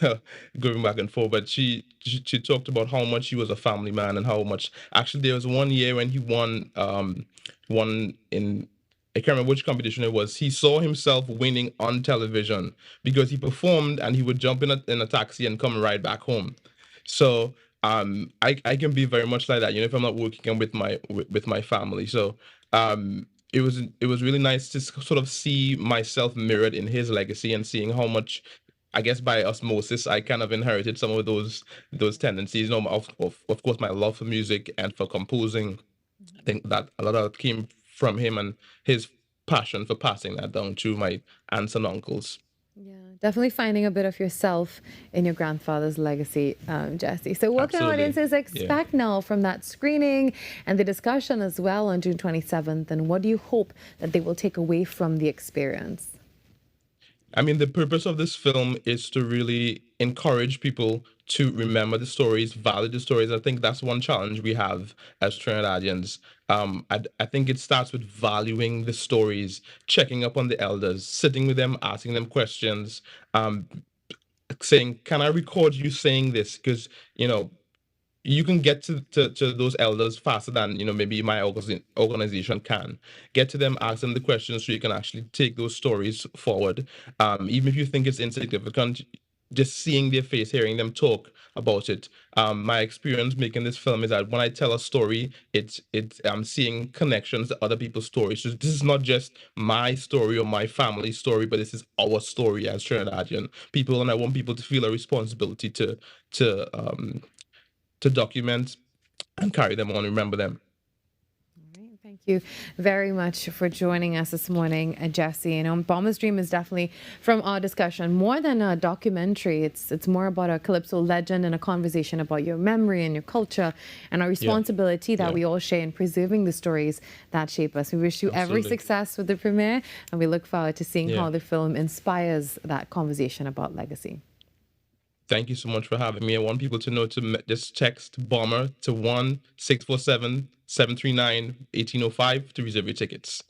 going back and forth, but she talked about how much he was a family man and how much. Actually, there was one year when he won in, I can't remember which competition it was. He saw himself winning on television because he performed and he would jump in a taxi and come right back home. So I can be very much like that, if I'm not working with my family. So it was really nice to sort of see myself mirrored in his legacy and seeing how much, I guess by osmosis, I kind of inherited some of those tendencies. Of course, my love for music and for composing. I think that a lot of it came from him and his passion for passing that down to my aunts and uncles. Definitely finding a bit of yourself in your grandfather's legacy, Jesse. So what can audiences expect now from that screening and the discussion as well on June 27th? And what do you hope that they will take away from the experience? The purpose of this film is to really encourage people to remember the stories, value the stories. I think that's one challenge we have as Trinidadians. I think it starts with valuing the stories, checking up on the elders, sitting with them, asking them questions, saying, can I record you saying this? Because, you can get to those elders faster than maybe my organization can. Get to them, ask them the questions so you can actually take those stories forward. Even if you think it's insignificant, just seeing their face, hearing them talk about it. My experience making this film is that when I tell a story, I'm seeing connections to other people's stories. So this is not just my story or my family's story, but this is our story as Trinidadian people, and I want people to feel a responsibility to document and carry them on, remember them. Thank you very much for joining us this morning, Jesse. Bomber's Dream is definitely, from our discussion, more than a documentary. It's more about a calypso legend and a conversation about your memory and your culture and our responsibility that we all share in preserving the stories that shape us. We wish you every success with the premiere, and we look forward to seeing how the film inspires that conversation about legacy. Thank you so much for having me. I want people to know to just text BOMBER to 1-647-739-1805 to reserve your tickets.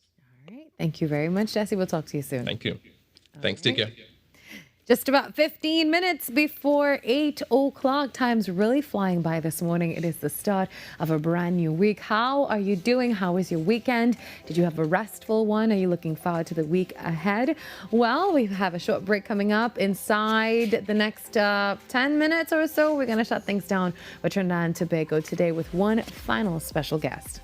Thank you very much, Jesse. We'll talk to you soon. Thank you. Thanks. Take care. Just about 15 minutes before 8 o'clock. Time's really flying by this morning. It is the start of a brand new week. How are you doing? How was your weekend? Did you have a restful one? Are you looking forward to the week ahead? Well, we have a short break coming up. Inside the next 10 minutes or so, we're going to shut things down with Trinidad and Tobago today with one final special guest.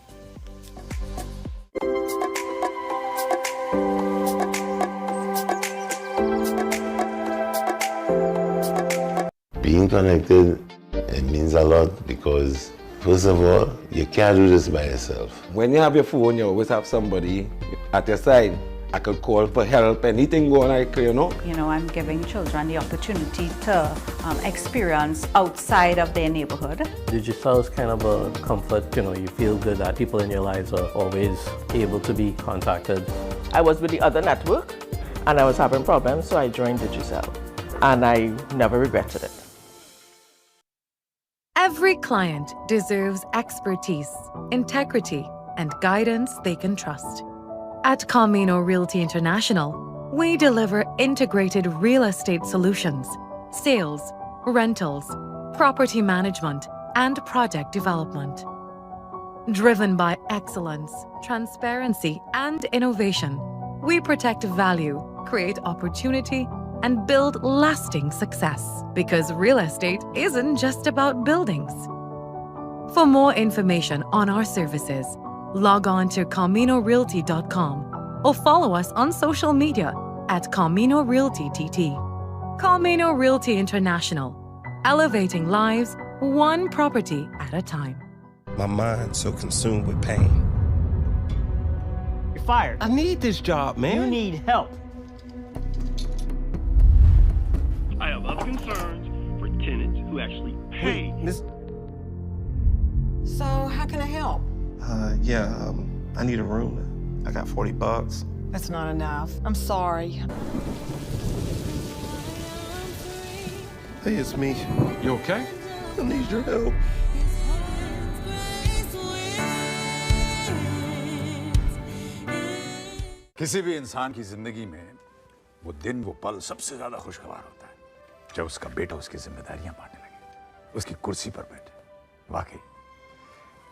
Being connected, it means a lot because, first of all, you can't do this by yourself. When you have your phone, you always have somebody at your side. I could call for help, anything going on, you know. You know, I'm giving children the opportunity to experience outside of their neighborhood. Digital is kind of a comfort, you know, you feel good that people in your lives are always able to be contacted. I was with the other network and I was having problems, so I joined Digicel and I never regretted it. Every client deserves expertise, integrity, and guidance they can trust. At Camino Realty International, we deliver integrated real estate solutions, sales, rentals, property management, and project development. Driven by excellence, transparency, and innovation, we protect value, create opportunity, and build lasting success. Because real estate isn't just about buildings. For more information on our services, log on to CaminoRealty.com or follow us on social media at Camino Realty TT. Camino Realty International, elevating lives one property at a time. My mind's so consumed with pain. You're fired. I need this job, man. You need help. I have other concerns for tenants who actually pay. So how can I help? I need a room. I got $40. That's not enough. I'm sorry. Hey, it's me. You okay? I need your help. किसी भी इंसान की जिंदगी में वो दिन वो पल सबसे ज्यादा खुशगवार होता है जब उसका बेटा उसकी जिम्मेदारियां बांटने लगे, उसकी कुर्सी पर बैठे। वाकई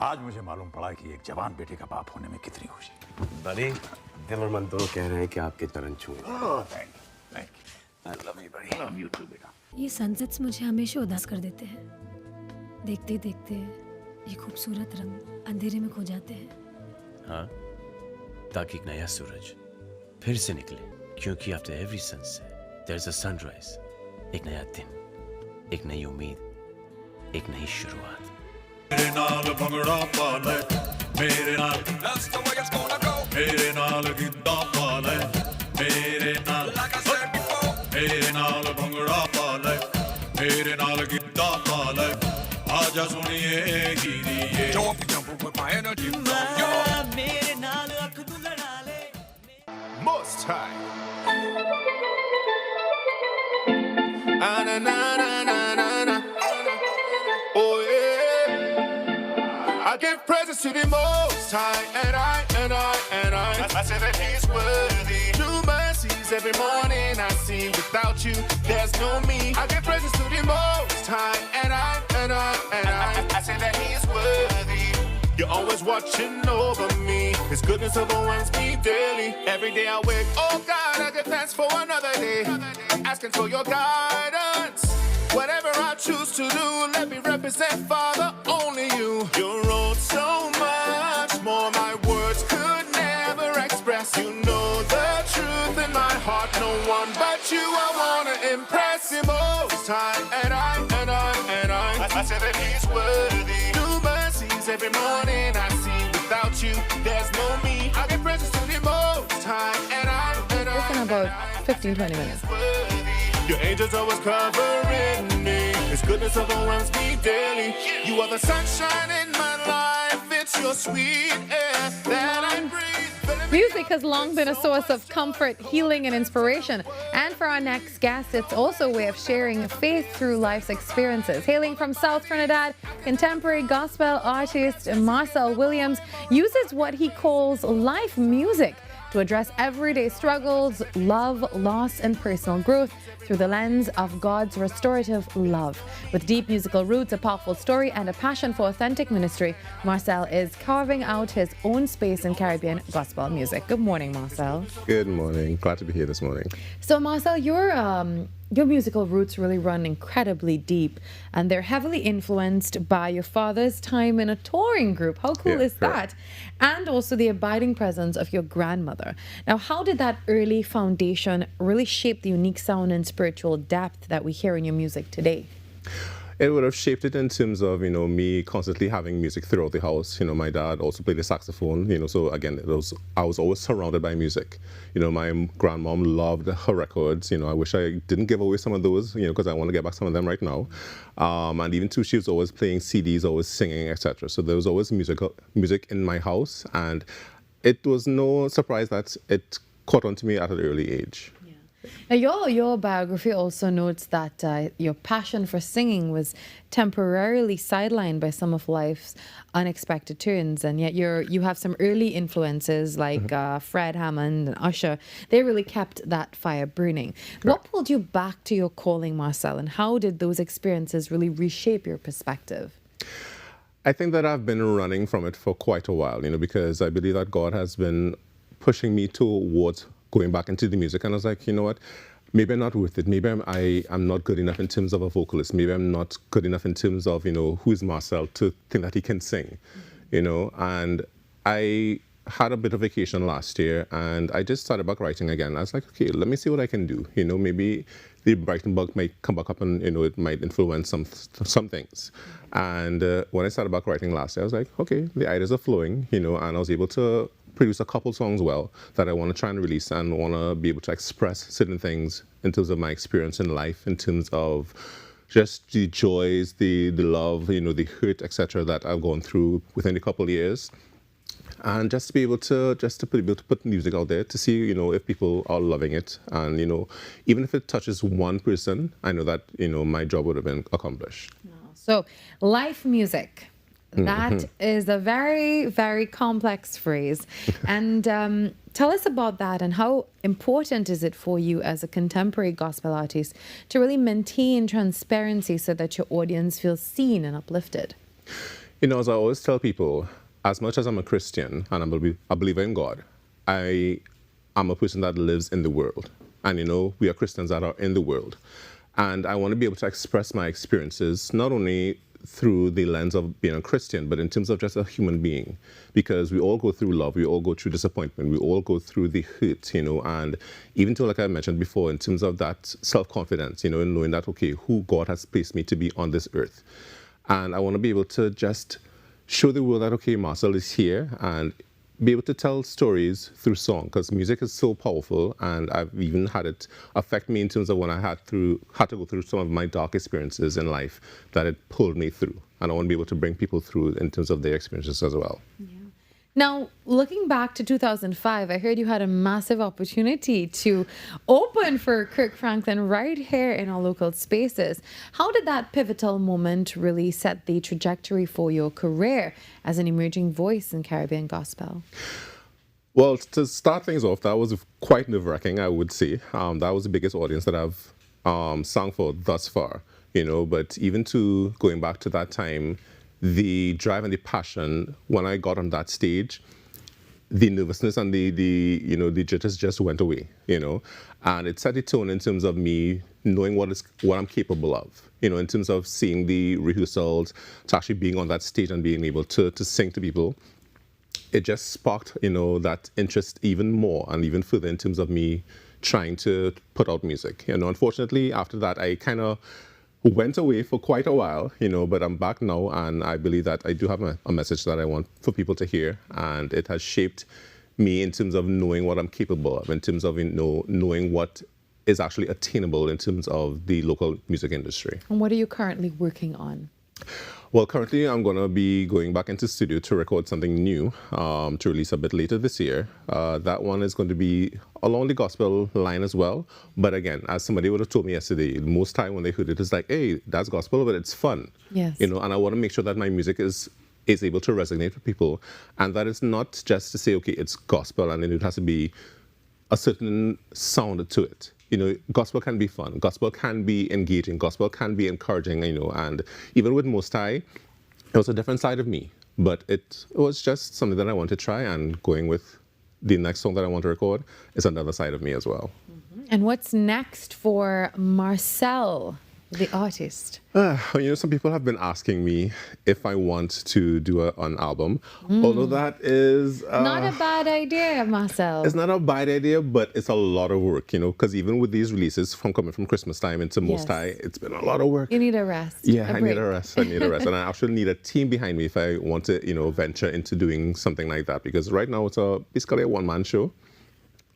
आज मुझे मालूम पड़ा कि एक जवान बेटे का बाप होने में कितनी खुशी। बड़े दिल और मन दोनों कह रहे हैं कि आपके चरण छूए। Thank you. I love you, buddy. I love you too, बेटा। ये सनसेट्स मुझे हमेशा उदास कर देते हैं। देखते देखते ये खूबसूरत रंग अंधेरे में खो जाते हैं। हाँ, ताकि एक नया सूरज फिर से निकले, क्योंकि after every sunset there's a sunrise, एक नया दिन, एक नई उम्मीद, एक नई शुरुआत। मेरे नाल भंगड़ा पा ले, मेरे नाल that's the way it's gonna go. मेरे नाल गिद्दा पा ले, मेरे नाल like I said before. मेरे नाल भंगड़ा पा ले, मेरे नाल गिद्दा पा ले, आजा सुनिए गिरिए। Jump with my energy, yo. मेरे नाल अख तू लड़ा ले। Most high. Ah, na, na, na, na, na, na. Oh yeah. I give praises to the Most High, and I say that He's worthy. New mercies every morning I see. Without you, there's no me. I give praises to the Most High, and I say that He's worthy. You're always watching over me. His goodness overwhelms me daily. Every day I wake, oh God, I give thanks for another day. Asking for your guidance. Whatever I choose to do, let me represent, Father, only you. You wrote so much more my words could never express. You know the truth in my heart, no one but you I wanna impress. Him Most High, and I say that He's worthy. New mercies every morning I see. Without you, there's no me. I give praises to the Most High, and It's in about 15-20 minutes. Your angels always covering me. His goodness overwhelms me daily. You are the sunshine in my life. It's your sweet air that I breathe. Music has long been a source of comfort, healing, and inspiration. And for our next guest, it's also a way of sharing faith through life's experiences. Hailing from South Trinidad, contemporary gospel artist Marcel Williams uses what he calls life music to address everyday struggles, love, loss, and personal growth through the lens of God's restorative love. With deep musical roots, a powerful story, and a passion for authentic ministry, Marcel is carving out his own space in Caribbean gospel music. Good morning, Marcel. Good morning. Glad to be here this morning. So, Marcel, your musical roots really run incredibly deep, and they're heavily influenced by your father's time in a touring group. How cool is that? And also the abiding presence of your grandmother. Now, how did that early foundation really shape the unique sound and spiritual depth that we hear in your music today? It would have shaped it in terms of, me constantly having music throughout the house. My dad also played the saxophone, so again, I was always surrounded by music. My grandmom loved her records. I wish I didn't give away some of those, because I want to get back some of them right now. And even too, she was always playing CDs, always singing, etc. So there was always music in my house, and it was no surprise that it caught on to me at an early age. Now, your biography also notes that your passion for singing was temporarily sidelined by some of life's unexpected turns, and yet you have some early influences like Fred Hammond and Usher. They really kept that fire burning. What pulled you back to your calling, Marcel, and how did those experiences really reshape your perspective? I think that I've been running from it for quite a while, because I believe that God has been pushing me towards going back into the music, and I was like, you know what, maybe I'm not worth it. Maybe I'm not good enough in terms of a vocalist. Maybe I'm not good enough in terms of, who's Marcel to think that he can sing, And I had a bit of vacation last year, and I just started back writing again. I was like, okay, let me see what I can do. Maybe the Brighton bug might come back up, and it might influence some things. And when I started back writing last year, I was like, okay, the ideas are flowing, and I was able to produce a couple songs that I want to try and release, and want to be able to express certain things in terms of my experience in life, in terms of just the joys, the love, the hurt, etc. that I've gone through within a couple of years. And just to be able to put music out there to see, if people are loving it, and even if it touches one person, I know that my job would have been accomplished. So, life music. That is a very, very complex phrase. And tell us about that, and how important is it for you as a contemporary gospel artist to really maintain transparency so that your audience feels seen and uplifted? As I always tell people, as much as I'm a Christian and I'm a believer in God, I am a person that lives in the world. And, we are Christians that are in the world. And I want to be able to express my experiences, not only through the lens of being a Christian, but in terms of just a human being, because we all go through love, we all go through disappointment, we all go through the hurt, and even to, like I mentioned before, in terms of that self-confidence, in knowing that, okay, who God has placed me to be on this earth. And I want to be able to just show the world that, okay, Marcel is here, and be able to tell stories through song, because music is so powerful, and I've even had it affect me in terms of when I had to go through some of my dark experiences in life, that it pulled me through. And I want to be able to bring people through in terms of their experiences as well. Yeah. Now, looking back to 2005, I heard you had a massive opportunity to open for Kirk Franklin right here in our local spaces. How did that pivotal moment really set the trajectory for your career as an emerging voice in Caribbean gospel? Well, to start things off, that was quite nerve-wracking, I would say. That was the biggest audience that I've sung for thus far, but even to going back to that time, the drive and the passion, when I got on that stage, the nervousness and the jitters just went away, and it set the tone in terms of me knowing what I'm capable of, in terms of seeing the rehearsals, to actually being on that stage and being able to sing to people. It just sparked, that interest even more and even further in terms of me trying to put out music. Unfortunately, after that, I kind of went away for quite a while, but I'm back now, and I believe that I do have a message that I want for people to hear, and it has shaped me in terms of knowing what I'm capable of, in terms of knowing what is actually attainable in terms of the local music industry. And what are you currently working on? Well, currently I'm going to be going back into studio to record something new to release a bit later this year. That one is going to be along the gospel line as well. But again, as somebody would have told me yesterday, most time when they heard it, it's like, hey, that's gospel, but it's fun. Yes. You know, and I want to make sure that my music is able to resonate with people. And that it's not just to say, okay, it's gospel and then it has to be a certain sound to it. You know, gospel can be fun. Gospel can be engaging. Gospel can be encouraging, you know. And even with Most High, it was a different side of me. But it was just something that I want to try, and going with the next song that I want to record is another side of me as well. And what's next for Marcel, the artist? You know, some people have been asking me if I want to do an album, although that is... not a bad idea, Marcel. It's not a bad idea, but it's a lot of work, you know, because even with these releases from coming from Christmas time into Most High, it's been a lot of work. You need a rest. Yeah, I need a rest. I need a rest. And I actually need a team behind me if I want to, you know, venture into doing something like that, because right now it's basically a one-man show.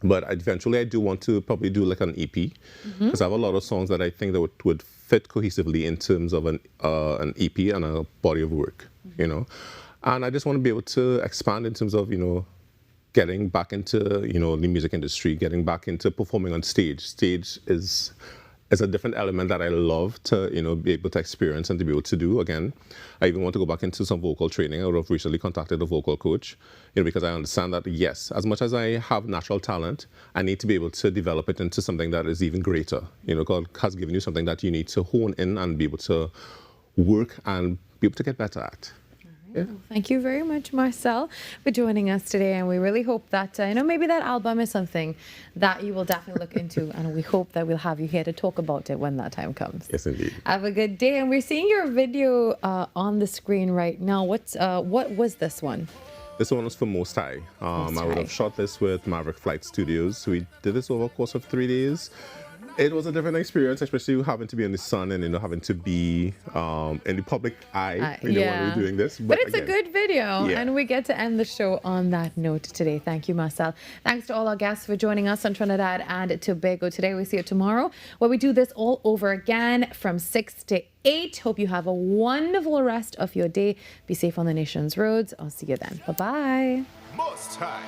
But eventually I do want to probably do like an EP, because I have a lot of songs that I think that would fit cohesively in terms of an EP and a body of work, you know. And I just want to be able to expand in terms of, you know, getting back into, you know, the music industry, getting back into performing on stage. Stage is a different element that I love to, you know, be able to experience and to be able to do again. I even want to go back into some vocal training. I would have recently contacted a vocal coach, you know, because I understand that, yes, as much as I have natural talent, I need to be able to develop it into something that is even greater. You know, God has given you something that you need to hone in and be able to work and be able to get better at. Yeah. Well, thank you very much, Marcel, for joining us today. And we really hope that, you know, maybe that album is something that you will definitely look into. And we hope that we'll have you here to talk about it when that time comes. Yes, indeed. Have a good day. And we're seeing your video on the screen right now. What was this one? This one was for Most High. I would have shot this with Maverick Flight Studios. We did this over a course of 3 days. It was a different experience, especially having to be in the sun and, you know, having to be in the public eye, you know, when we're doing this. But it's again, a good video, yeah. And we get to end the show on that note today. Thank you, Marcel. Thanks to all our guests for joining us on Trinidad and Tobago Today. We see you tomorrow, where we do this all over again from 6 to 8. Hope you have a wonderful rest of your day. Be safe on the nation's roads. I'll see you then. Bye-bye. Most High.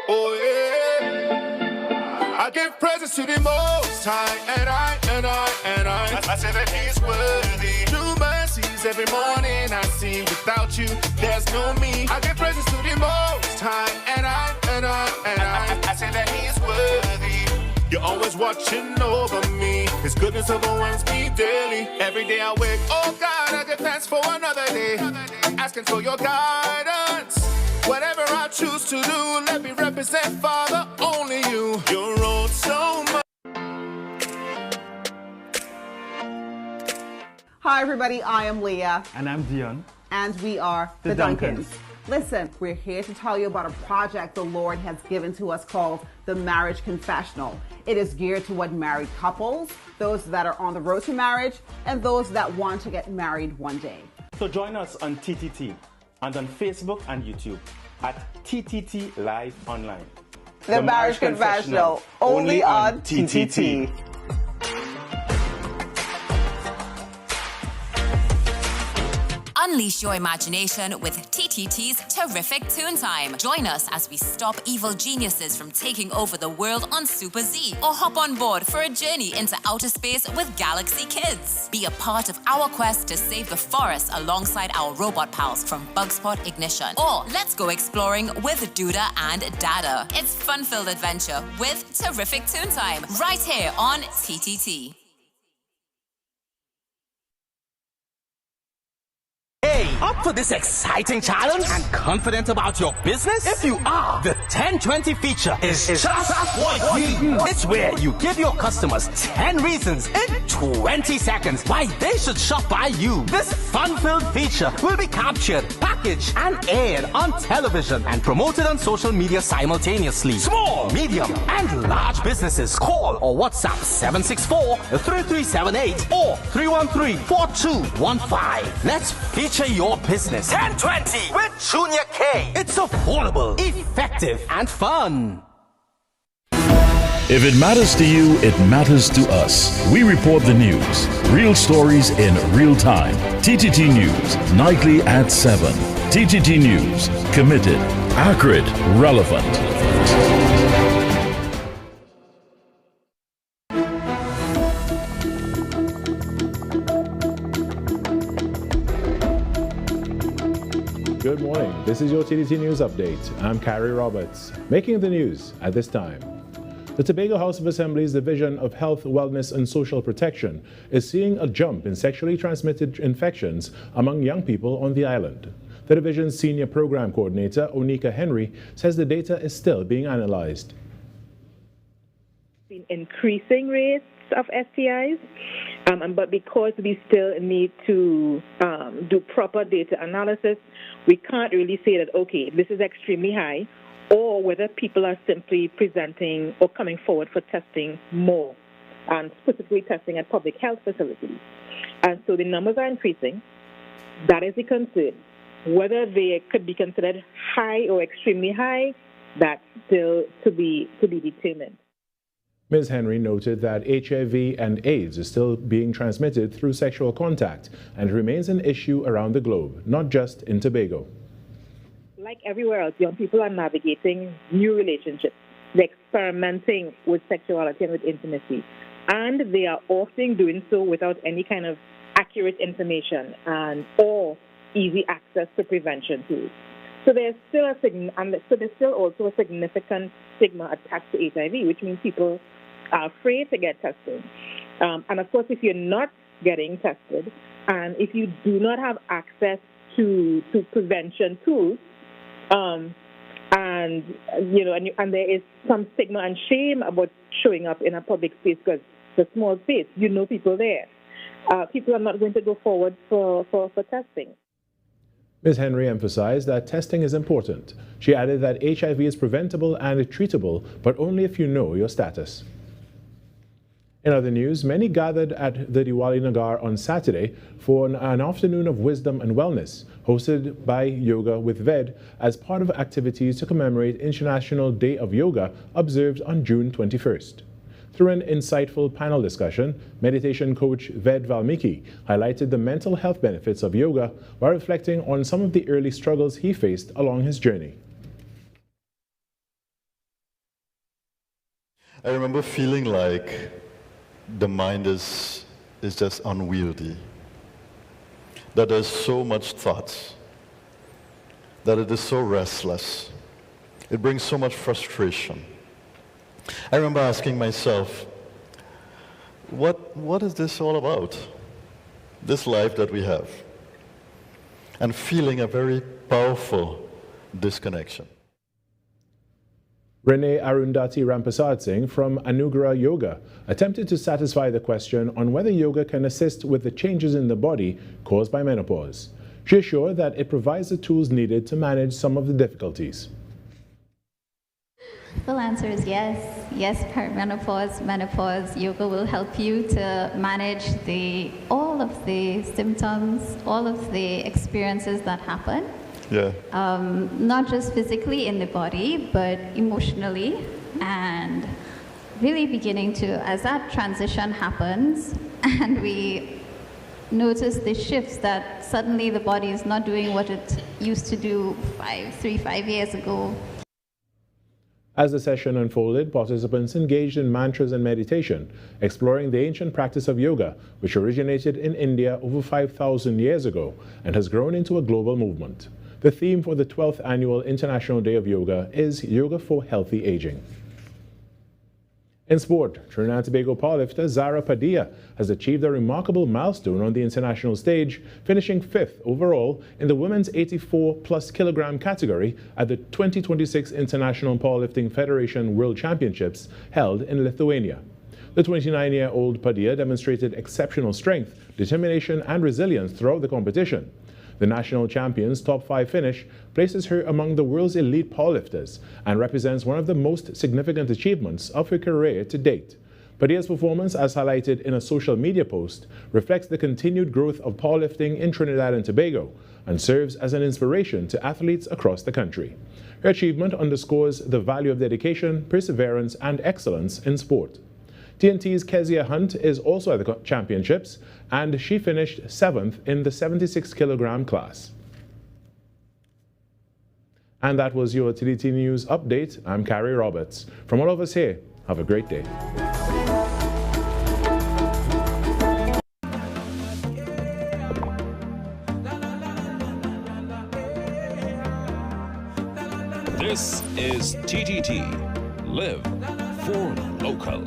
Oh yeah, I give presents to the Most High, and I say that He's worthy. New mercies every morning I see. Without you, there's no me. I give presents to the Most High, and I say that He's worthy. You're always watching over me. His goodness overwhelms me daily. Every day I wake, oh God, I give thanks for another day. Asking for your guidance. Whatever I choose to do, let me represent, Father, only you. You're owed so much. Hi, everybody. I am Leah. And I'm Dion. And we are The Duncans. Listen, we're here to tell you about a project the Lord has given to us called the Marriage Confessional. It is geared toward married couples, those that are on the road to marriage, and those that want to get married one day. So join us on TTT and on Facebook and YouTube at TTT Live Online. The Marriage Confessional, only on TTT. Unleash your imagination with TTT's Terrific Toon Time. Join us as we stop evil geniuses from taking over the world on Super Z, or hop on board for a journey into outer space with Galaxy Kids. Be a part of our quest to save the forest alongside our robot pals from Bugspot Ignition. Or let's go exploring with Duda and Dada. It's fun-filled adventure with Terrific Toon Time right here on TTT. Hey, up for this exciting challenge and confident about your business? If you are, the 10-20 feature is just what we do. It's where you give your customers 10 reasons in 20 seconds why they should shop by you. This fun-filled feature will be captured, packaged, and aired on television and promoted on social media simultaneously. Small, medium, and large businesses call or WhatsApp 764-3378 or 313-4215. Let's feature your business. 1020 with Junior K. It's affordable, effective, and fun. If it matters to you, it matters to us. We report the news. Real stories in real time. TTT News, nightly at 7. TTT News, committed, accurate, relevant. Good morning. This is your TTT News Update. I'm Carrie Roberts. Making the news at this time. The Tobago House of Assembly's Division of Health, Wellness and Social Protection is seeing a jump in sexually transmitted infections among young people on the island. The division's Senior Program Coordinator, Onika Henry, says the data is still being analyzed. Increasing rates of STIs, but because we still need to do proper data analysis, we can't really say that, okay, this is extremely high, or whether people are simply presenting or coming forward for testing more, and specifically testing at public health facilities. And so the numbers are increasing. That is the concern. Whether they could be considered high or extremely high, that's still to be determined. Ms. Henry noted that HIV and AIDS is still being transmitted through sexual contact and remains an issue around the globe, not just in Tobago. Like everywhere else, young people are navigating new relationships. They're experimenting with sexuality and with intimacy. And they are often doing so without any kind of accurate information or easy access to prevention tools. So there's still also a significant stigma attached to HIV, which means people are afraid to get tested. And of course, if you're not getting tested, and if you do not have access to prevention tools, and there is some stigma and shame about showing up in a public space because it's a small space. You know people there. People are not going to go forward for testing. Ms. Henry emphasized that testing is important. She added that HIV is preventable and treatable, but only if you know your status. In other news, many gathered at the Diwali Nagar on Saturday for an afternoon of wisdom and wellness, hosted by Yoga with Ved as part of activities to commemorate International Day of Yoga observed on June 21st. Through an insightful panel discussion, meditation coach Ved Valmiki highlighted the mental health benefits of yoga while reflecting on some of the early struggles he faced along his journey. I remember feeling like the mind is just unwieldy, that there's so much thoughts, that it is so restless. It brings so much frustration. I remember asking myself, what is this all about? This life that we have. And feeling a very powerful disconnection. Renee Arundhati Rampasad Singh from Anugrah Yoga attempted to satisfy the question on whether yoga can assist with the changes in the body caused by menopause. She assured that it provides the tools needed to manage some of the difficulties. Full answer is yes. Yes, perimenopause, menopause, yoga will help you to manage all of the symptoms, all of the experiences that happen. Yeah. Not just physically in the body, but emotionally, and really beginning to, as that transition happens, and we notice the shifts that suddenly the body is not doing what it used to do 5 years ago. As the session unfolded, participants engaged in mantras and meditation, exploring the ancient practice of yoga, which originated in India over 5,000 years ago and has grown into a global movement. The theme for the 12th Annual International Day of Yoga is Yoga for Healthy Aging. In sport, Trinidad and Tobago powerlifter Zara Padilla has achieved a remarkable milestone on the international stage, finishing 5th overall in the women's 84+ kilogram category at the 2026 International Powerlifting Federation World Championships held in Lithuania. The 29-year-old Padilla demonstrated exceptional strength, determination and resilience throughout the competition. The national champion's top 5 finish places her among the world's elite powerlifters and represents one of the most significant achievements of her career to date. Padilla's performance, as highlighted in a social media post, reflects the continued growth of powerlifting in Trinidad and Tobago and serves as an inspiration to athletes across the country. Her achievement underscores the value of dedication, perseverance, and excellence in sport. TNT's Kezia Hunt is also at the championships, and she finished 7th in the 76-kilogram class. And that was your TTT News Update. I'm Carrie Roberts. From all of us here, have a great day. This is TTT. Live for local.